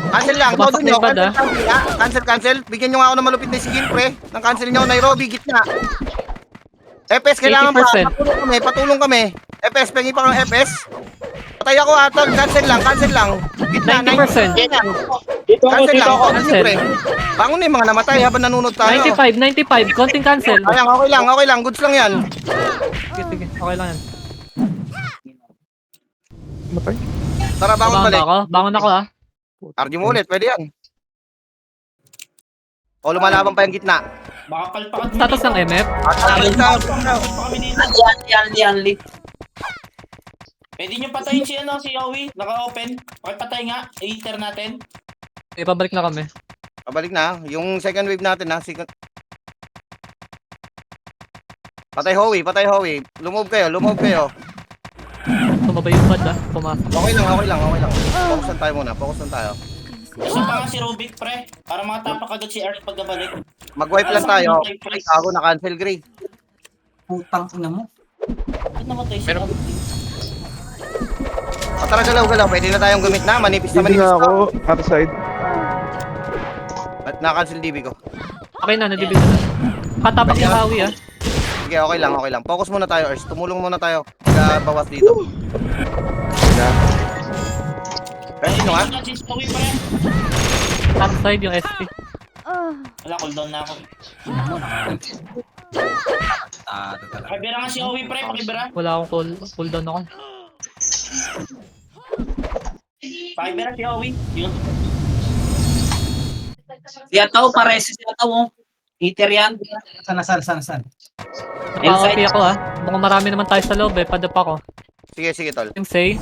Cancel lang, Papasok todo nyo. na yung bad, Cancel. Bigyan nyo nga ako ng malupit na skill, pre. Nang cancel nyo, Nairobi, gitna. FS, kailangan pa. 80%. Patulong kami. FS, pengi pa ng FS. Patay ako, atol. Cancel lang. Gitna, 90%. Cancel lang. Cancel. Pre. Bangon na yung mga namatay habang nanunod tayo. 95. Konting cancel. Ayan, okay lang. Goods lang yan. Sige. Okay lang yan. Matay. Tara, bangon balik. Bangon ako, ah. RG mo ulit, pwede yan. O, lumalaban pa yung gitna. Baka palpakan mo Status dito. ng MF. Palpakan kami dito. Yanli. Pwede nyo patayin si Yowie. Naka-open. Pakipatay nga. Eater natin. Ipabalik na kami. Pabalik na. Yung second wave natin, ha. Patay Howie. Lumove kayo. Tumabay yung pad, ah. Pumasok. Okay lang. Focus tayo muna. Isa pa nga si Rubik, pre. Para makatapak agad si Earth pagkabalik. Mag-wipe lang tayo. Ay, ako na-cancel, Gray. Putang ina mo. Ba't namatay si Meron- Rubik? Tara, galaw-galaw. Pwede na tayong gamit na. Manipis na Hindi manipis na na. ako, outside. At na-cancel DB ko. Okay na, nadibig na. Katapak yung hawi ah. Sige, okay lang, okay lang. Focus muna tayo, Ers. Tumulong muna tayo. Bawas dito. Na. Pero sino nga? Si Zoe, pre. Top side yung SP. Wala, cooldown na ako. Talaga. Pakibira nga si Owi, pre. Pakibira. Wala akong cooldown ako. Pakibira si Owi. Yun. Si Ataw, pares si Ataw, oh. Eater yan. Sana. Naka-OP ako ah. Mukhang marami naman tayo sa loob eh. Padap ako. Sige, sige, tol. Yung say.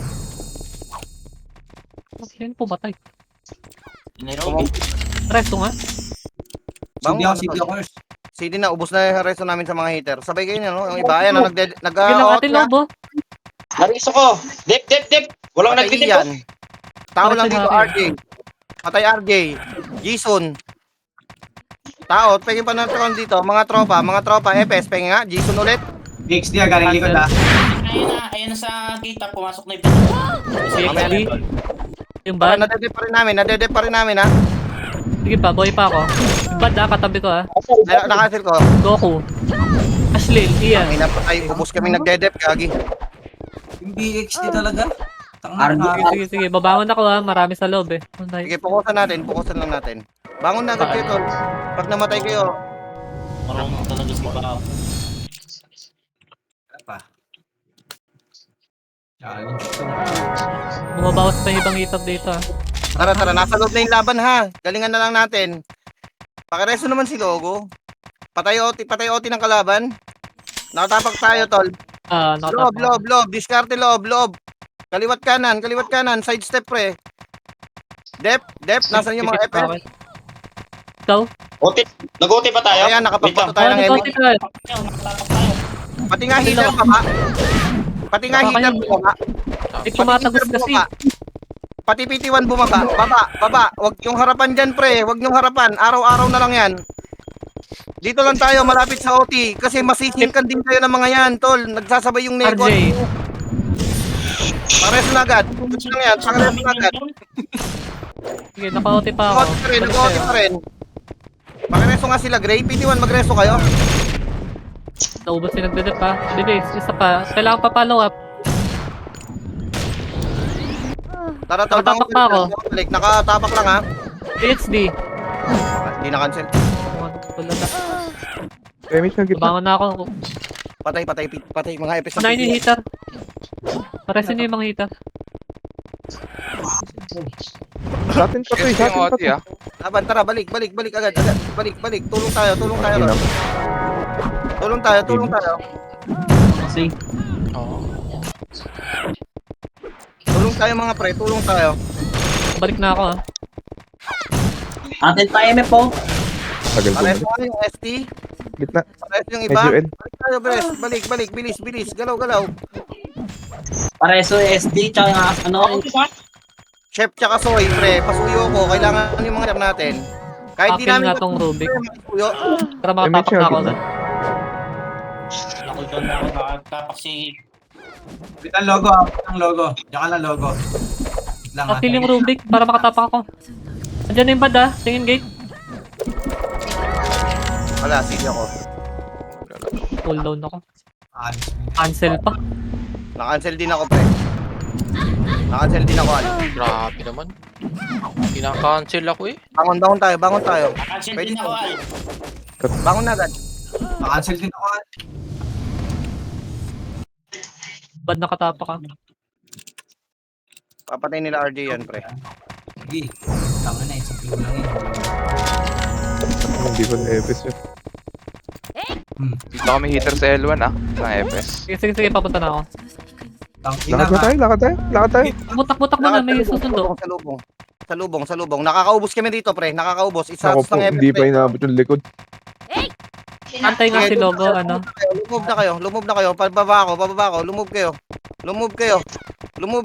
Sino pumatay? Yun ni Rubik. Resto nga. Bangon CD na, tol. ako. CD na, ubos na yung resto namin sa mga hater. Sabay kayo niya, no? Yung iba, yan, Sige lang nag-out ate na. lobo. Nariso ko. Dip. Walang Patay nagtitip. yan. Tao lang Patay dito, natin. RJ. Patay RJ. Jason. Tao, pengin pa natin dito. Mga tropa, FS, pengin nga. Jason ulit. DXD galing likod ah. Ayun na sa kita. Pumasok na yung pinto. CXD. Yung Para bad. nadedep pa rin namin, ha? Sige pa, boy pa ako. Yung bad ah, katabi ko ah. Nakasil ko. Goku. Ashley, Ian. May napatay, ubos kami nagdedep, kagi. Yung DXD talaga. Sige. Babangon ako ah. Marami sa loob eh. Sige, fokusan lang natin. Bangon na agad kayo, tol. Pag namatay kayo, Marunong talaga si Pao. Pa. Challenge to. Bumabawas pa yung ibang hitap dito ah. tara, nasa loob na yung laban, ha? Galingan na lang natin. Pakireso naman si Logo. Patay OT ng kalaban. Nakatapak tayo, tol. Ah, nakatapak. Lob. Diskarte lob. Kaliwat kanan. Sidestep, pre. Dep, nasan yung mga FL? Ikaw? Nag-OT pa tayo? Ayan, nakapagpato tayo ng nag-OT Emmy. tayo. Nakatapak tayo. Pati nga healer baba. Pati nga healer bumaba. Eh, tumatagos kasi. Pati PT1 bumaba. Baba. Wag yung harapan dyan, pre. Wag yung harapan. Araw-araw na lang yan. Dito lang tayo, malapit sa OT. Kasi masisingkan din kayo ng mga yan, tol. Nagsasabay yung nego. RJ. Pares na agad. Pares na agad. Sige, naka-OT pa ako. Nag-OT pa rin. Makireso nga sila, Gray. PT1, magreso kayo. Naubos yung nagdedep ha. Bilis, isa pa. Kailangan pa follow up. Tara, tol. Nakatapak pa ako. Balik. Nakatapak lang, ha. PXD. Hindi na cancel. Wala na. Damage ng gitna. Babangon na ako. Patay. Mga episode. Kunain yung heater. Paresin niyo yung mga heater. Sa atin pa to eh. Sa atin pa to. Laban, tara, balik agad. Balik. Tulong tayo, Lord. Tulong tayo. Kasi, Tulong tayo mga pre, tulong tayo. Balik na ako ha. atin pa MF po. Tagal Pares bumalik. mo yung ST, Gitna. pares yung iba. Medyo end. Balik tayo, Bres. Balik, bilis. Galaw. Pareso SD, tsaka yung ano, Chef tsaka Soy, pre, pasuyo ko. Kailangan yung mga natin. Kahit di Apil namin nga tong Rubik. pasuyo. Para makatapak na ako. Nakuldown na ako. Nakatapak si... Wait ang logo. Diyan ka lang logo. Wait lang, Apil yung Rubik para makatapak ako. Andiyan na yung bad ha. Tingin gate. Wala, sige ako. Cool down ako. Ah, Cancel pa. Nakancel din ako, pre. Nakancel din ako, Ali. Grabe naman. Kinakancel ako eh. Bangon tayo. Cancel Pwede din ako, to. Al. Bangon na agad. Nakancel din ako. Bad nakatapak ka. Papatay nila RJ yan, pre. Sige. Tama na, isang kilo lang yun. Hindi ko na-FS yun. Dito kami hitter sa L1 sa FS. Sige, papunta na ako. Lakad tayo. Butak muna, may susundo. Sa lubong. Nakakaubos kami dito, pre. Isa Ako po, ng hindi pa inabot yung likod. Antay nga si Logo, ano. Lumove na kayo. Pababa ako. Lumove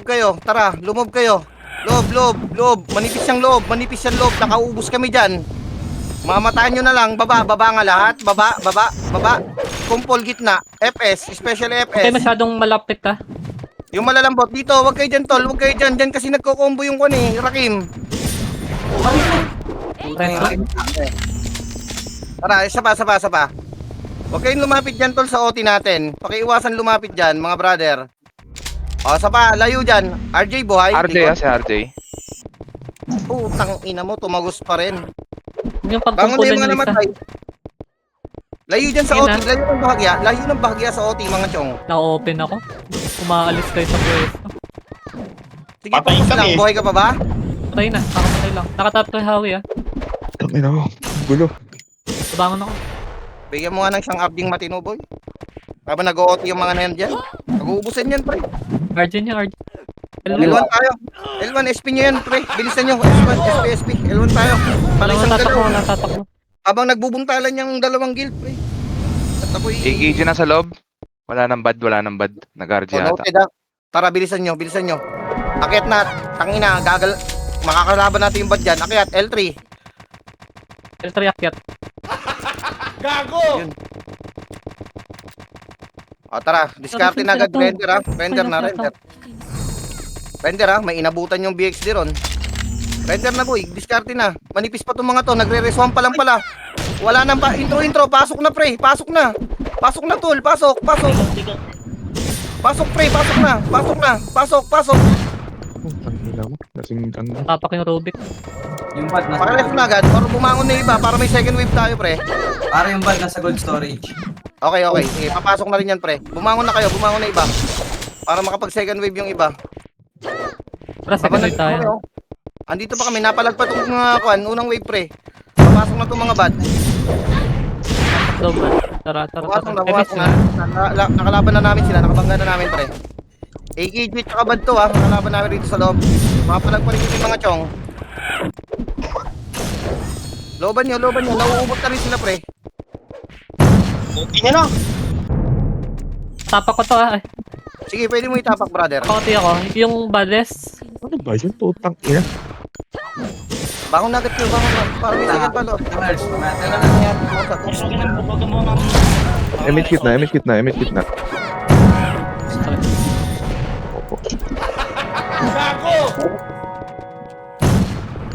kayo. Tara, lumove kayo. Loob. Manipis yung loob. Nakaubos kami dyan. Mamataan nyo na lang. Baba nga lahat. Baba. Kumpol gitna. FS, special Okay, FS. masyadong malapit ah. Yung malalambot dito, wag kayo dyan tol. Wag kayo dyan. Dyan kasi nagko-combo yung Rakim. Preso. Tara, isa pa. Huwag kayong lumapit dyan tol sa OT natin. Pakiiwasan lumapit dyan, mga brother. O, sapa, layo dyan. RJ buhay. RJ likod. si RJ. Putang ina mo, tumagos pa rin. Yung Bangon na pagkumpulan yung mga yung isa. namatay. Layo dyan sa Ayun OT, na. layo ng bahagya sa OT, mga chong. Na-open ako. Umaalis kayo sa pwesto. Sige, Patay focus kami. lang. Buhay ka pa ba? Patay na. Nakapatay lang. Nakatap ko yung Howie ah. Tangin ako. Gulo. Tabangon ako. Bigyan mo nga ng siyang abding matino, boy. Habang nag-OT yung mga na yan dyan. Nag-uubusan yan, pre. Arjun yung Arjun. L1 tayo. L1, SP nyo yan, pre. Bilisan nyo. S1, SP. L1 tayo. Para isang Tatakbo, galaw. natatakbo. Habang nagbubuntalan yung dalawang guild, pre. At ako'y... AKG na sa loob. Wala nang bad. Nag-RJ Oh, ata. noted ah. Tara, bilisan nyo. Akyat na. Tangina, gagal. Makakalaban natin yung bad dyan. Akyat, L3. L3 akyat. Yun. O, tara. Diskarte na agad. Render ah. Render. Render ah. May inabutan yung BXD ron. Render na, boy. Diskarte na. Manipis pa itong mga to. Nagre-reswan pa lang pala. Wala nang pa. Intro. Pasok na, pre. Pasok na, tol. Pasok. Pasok, pre. Pasok. Tangin ako. Lasing ano. Tapak yung Rubik. Yung bad nasa Pakiles na agad. Para bumangon na iba. Para may second wave tayo, pre. Para yung bad nasa gold storage. Okay. Sige, papasok na rin yan, pre. Bumangon na kayo. Bumangon na iba. Para makapag second wave yung iba. Tara, second wave tayo. Andito pa kami. Napalagpat itong mga unang wave, pre. Papasok na itong mga bad. Tatakbo. Tara. Bumasok na. MS na. Nakalaban na namin sila. Nakabangga na namin, pre. AKG tsaka bad to, ha. Nakalaban namin rito sa loob. Mapalagpa rin yung mga chong. Loban nyo. Nauubot na rin sila, pre. Buti na lang. Tapak ko to ah. Ay, Sige, pwede mo itapak, brother. pakati ako. Yung Bades. Ano ba yun? Tutang ina. Bangon na agad kayo. Para may second pa, Lord. Emerge, Kailan na nangyari? MH kit na. Opo.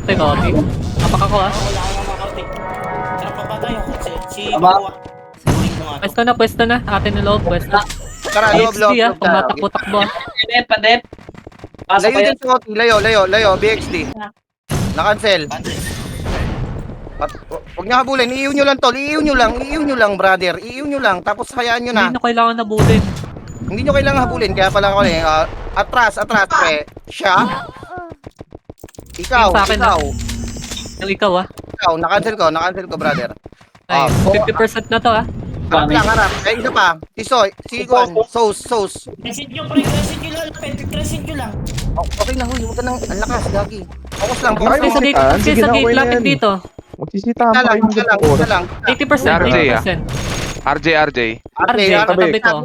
Teka, okay. Tapak ako ah. Wala ka nga makarating. Tara pa ba tayo? Si Aba. Bawa. Suling ko nga to. Pwesto na. Atin na loob, pwesto. Tara, loob. BXD ah. Pumatakbo-takbo ah. Padep. Pasok Layo kayo. din sa OT. Layo. BXD. Na-cancel. Huwag niyo habulin. Iiw nyo lang, tol. Iiw nyo lang, brother. Iiw nyo lang. Tapos hayaan nyo na. Hindi na kailangan nabulin. Hindi nyo kailangan habulin. Kaya pala ako atras, pre. Siya. Ikaw. Yung sa akin, Yung ikaw ah. Na-cancel ko, brother. Ay, 50% na to ah. Harap. Ay, isa pa. Si Sauce. Crescent nyo, pre. Crescent nyo lang. Okay na, huy. Huwag ka nang, ang lakas, gagi. Focus lang. Tapos kayo sa gate, Sige na, okay na lapit yan. dito. Magsisita mo kayo ng Isa lang. 80%. RJ. RJ, katabi ko.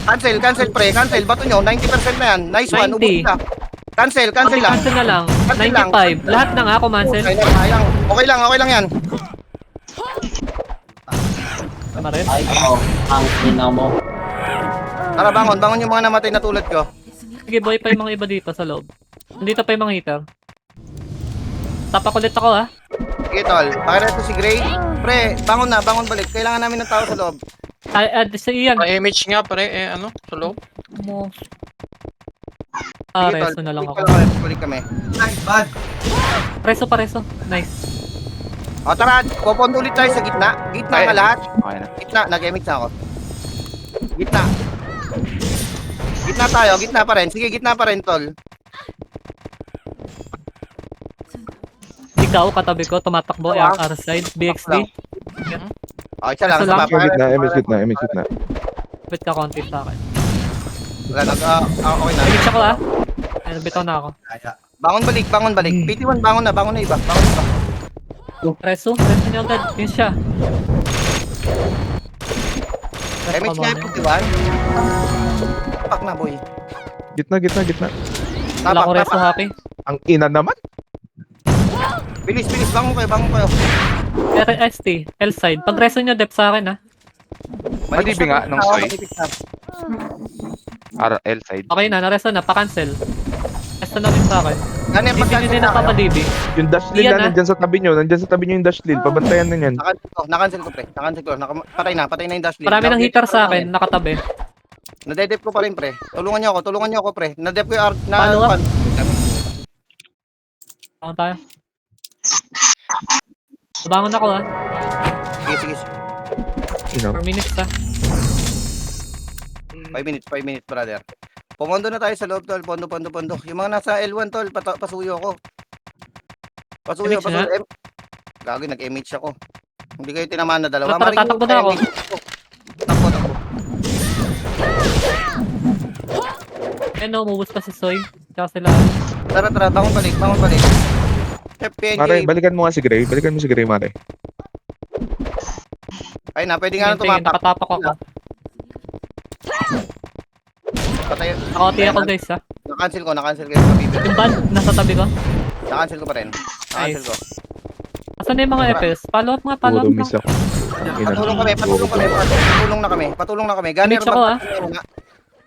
Cancel, pre. Cancel. Bato nyo. 90% na yan. Nice one. 90. Ubus na. Cancel lang. Cancel na lang. Cancel lang. 95. Lahat na nga, kumancel. Okay lang yan. Tama rin. Ay, ang ina mo. Tara, bangon yung mga namatay na tulad ko. Sige, boy pa yung mga iba dito sa loob. Nandito pa yung mga heater. Tapak ulit ako ah. Sige, tol. Pakireto si Gray. Pre, bangon balik. Kailangan namin ng tao sa loob. Sa iyan. MH nga pare, sa loob. Mo. Sige, Reso na lang ako. Balik kami. Nice, bad. Pareso. Nice. O, tara. Pupunta ulit tayo sa gitna. Gitna Ay. nga lahat. Okay na. Gitna. Nag-emix na ako. Gitna. Gitna tayo. Gitna pa rin. Sige, gitna pa rin, tol. Ikaw, katabi ko, tumatakbo. R side. BXD. O, isa lang. Isa lang. Isa pa. MH kit na. Bit ka konti sa akin. Wala, okay na. Bilis ako ah. Ayun, bitaw na ako. Kaya. Bangon balik. PT1, bangon na iba. Reso niyo agad. Yun siya. MH nga yung PT1. Tapak na, boy. Gitna. Wala ko reso, Happy. Ang ina naman. Bilis, bilis. Bangon kayo. RST, L side. Pag reso nyo, dep sa akin ha. Malibi nga nung soy. RL side. Okay na, nareso na, pa-cancel. Resto na rin sa akin. Ganyan, Hindi nyo pag-cancel din na kayo. napapalibi. Yung dash lane Yan, na ah. nandyan sa tabi nyo. Nandyan sa tabi nyo yung dash lane. Pabantayan na yan. Nakancel ko, pre. Nakancel ko. Patay na yung dash lead. Marami ng hitter sa akin, nakatabi. Nadedep ko pa rin, pre. Tulungan niyo ako, pre. Nadep ko yung Follow up. Ako tayo. Bangon ako ha. Sige. You know. 4 minutes ha. 5 minutes, brother. Pumondo na tayo sa loob, tol. Pondo. Yung mga nasa L1, tol, pasuyo ako. Pasuyo. MH na? Gagawin, nag-MH ako. Hindi kayo tinamaan na dalawa. Tara, tatakbo na ako. Takbo. Umubos pa si Soy. Tsaka sila. Tara, bangon balik. FPNJ. Mare, balikan mo nga si Gray. Mare. Ay na, pwede nga na Sige, tumapak. nakatapak ako. Patay. Nakati ako guys ha. Na-cancel ko yung mabibig. Yung band, nasa tabi ko. Na-cancel ko pa rin. Na-cancel ko. Asan na yung mga FS? Follow up nga. Puro miss ako. Patulong kami. Patulong na kami. Gunner, Mix ako, ah.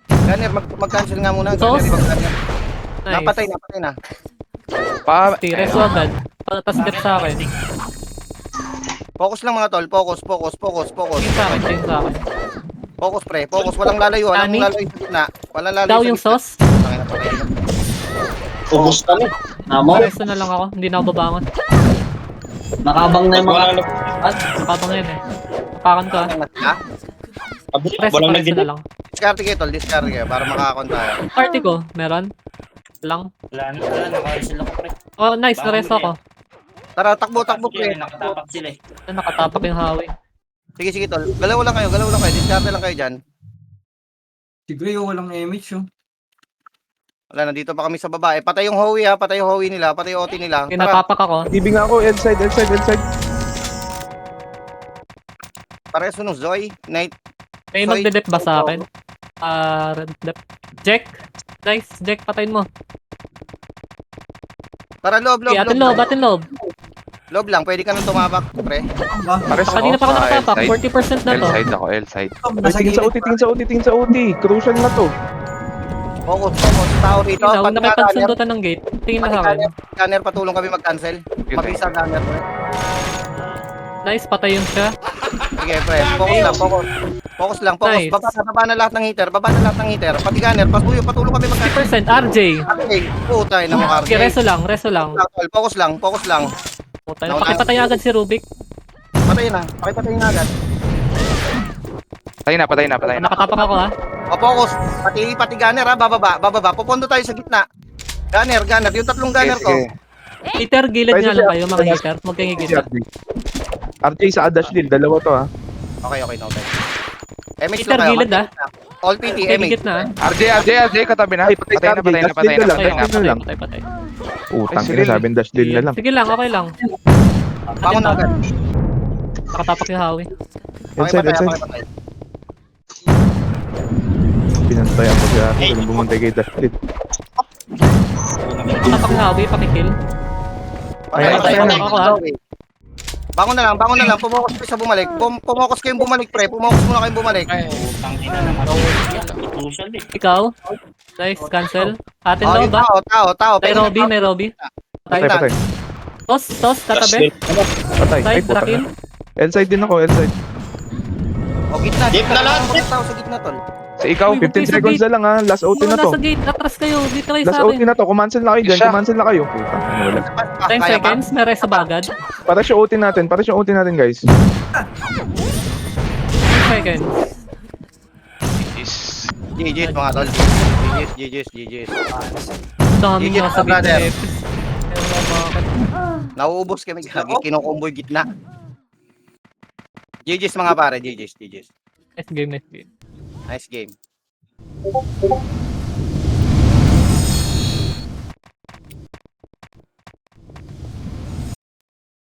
Gunner, mag-cancel nga muna. Sos? Gunner. Nice. Napatay na. Reso agad. Tapos dep sa akin. Focus lang mga tol. Focus. Tingin sa akin. Focus, pre. Focus. Walang lalayo. Ani? Walang lalayo sa gitna. Walang lalayo Daw sa yung gitna. sauce. Tangina, patay na. Ubus ka na. Namo, Resto na lang ako. Hindi na ako babangon. nakabang na yung mga... Wala na. Nakabang yan eh. Napakan ko ah. Ha? Resto Walang na nagdito. lang. Discard kayo, tol. Discard kayo. Para makakon tayo. Party ko, meron. Lang. Wala na, nakancel ako, pre. Oh, nice. Nareso ako. Tara, takbo, pre. Nakatapak sila eh. Nakatapak yung hawi. Sige, tol. Galaw lang kayo. Discard lang kayo dyan. Siguro walang MH, oh. Wala na, dito pa kami sa baba. Patay yung Howie ha. Patay yung Howie nila. Patay yung OT nila. Tara. Kinatapak ako. Ibig nga ako, L side. Pare sunod, Zoy. Night. May Soy. magde-dep ba sa akin? Red dep. Jack. Nice. Jack, patayin mo. Tara, loob. Atin loob. Loob lang. Pwede ka nang tumabak, pre. Pares ako. Kanina pa ako sa nakatapak. L side. 40% na L to. side ako, L side. Tingin sa OT. Crucial na to. Focus. Tao rito. Ikaw, Pag nakipagsundutan ng gate. Tingin na sa akin. Gunner, patulong kami mag-cancel. Mabisa Gunner, pre. Nice, patay yun siya. Sige, pre. Focus lang. Nice. Baba na lahat ng hitter. Pati Gunner, patulong kami mag-cancel. 50% RJ. Okay. Putay na mga Okay, reso lang. Focus lang. Putay na. Pakipatay agad si Rubik. Patay na. Pakipatay na agad. Patay na. Nakatapak ako ha. Focus. Pati Gunner ha. Bababa. Pupondo tayo sa gitna. Gunner. Yung tatlong Gunner ko. Hitter, gilid nga lang kayo mga hitter. Huwag kayong higit. RJ sa dash lane. Dalawa to ha. Okay, noted. MH Hitter, lang kayo. gilid ha. All PT, Kaya MH. higit na. RJ, katabi na. Ay, patay na. Patay. Utang Ay, ina sabi dash lane na lang. Sige lang, okay lang. Bangon na agad. Nakatapak yung hawi. Pakipatay. Pinantayan ko si RJ. Walang bumantay kay dash lane. Nakatapak yung hawi, pakikill. Patay na. ako ha. Bangon na lang. Pumokus kayo sa bumalik. Pumokus kayong bumalik, pre. Pumokus muna kayong bumalik. Utang ina naman. Crucial eh. Ikaw. Nice, cancel. Atin Oh, daw yung ba? tao. May Robby. Patay. Tos, tatabi. Patay. Ay, Side, puta Rakim. na. L side din ako, L side. O, gitna. Gitna lang. Tao sa gitna, tol. Sa ikaw, Uy, 15 seconds na lang ha. Last OT na to. Nasa gate, atras kayo. Dito kayo Last sa OT akin. na to. Kumancel na kayo dyan. Siya. Kumancel na kayo. Puta. Ano wala. 10 seconds, may rest sa bagad. Para siya OT natin. Guys. 10 seconds. GG's mga tol. GG's. Dami Higit nga na, sa brother. BTF. Bakit? Nauubos kami. Kinukumboy gitna. GG's mga pare. GG's. Nice game. Nice game.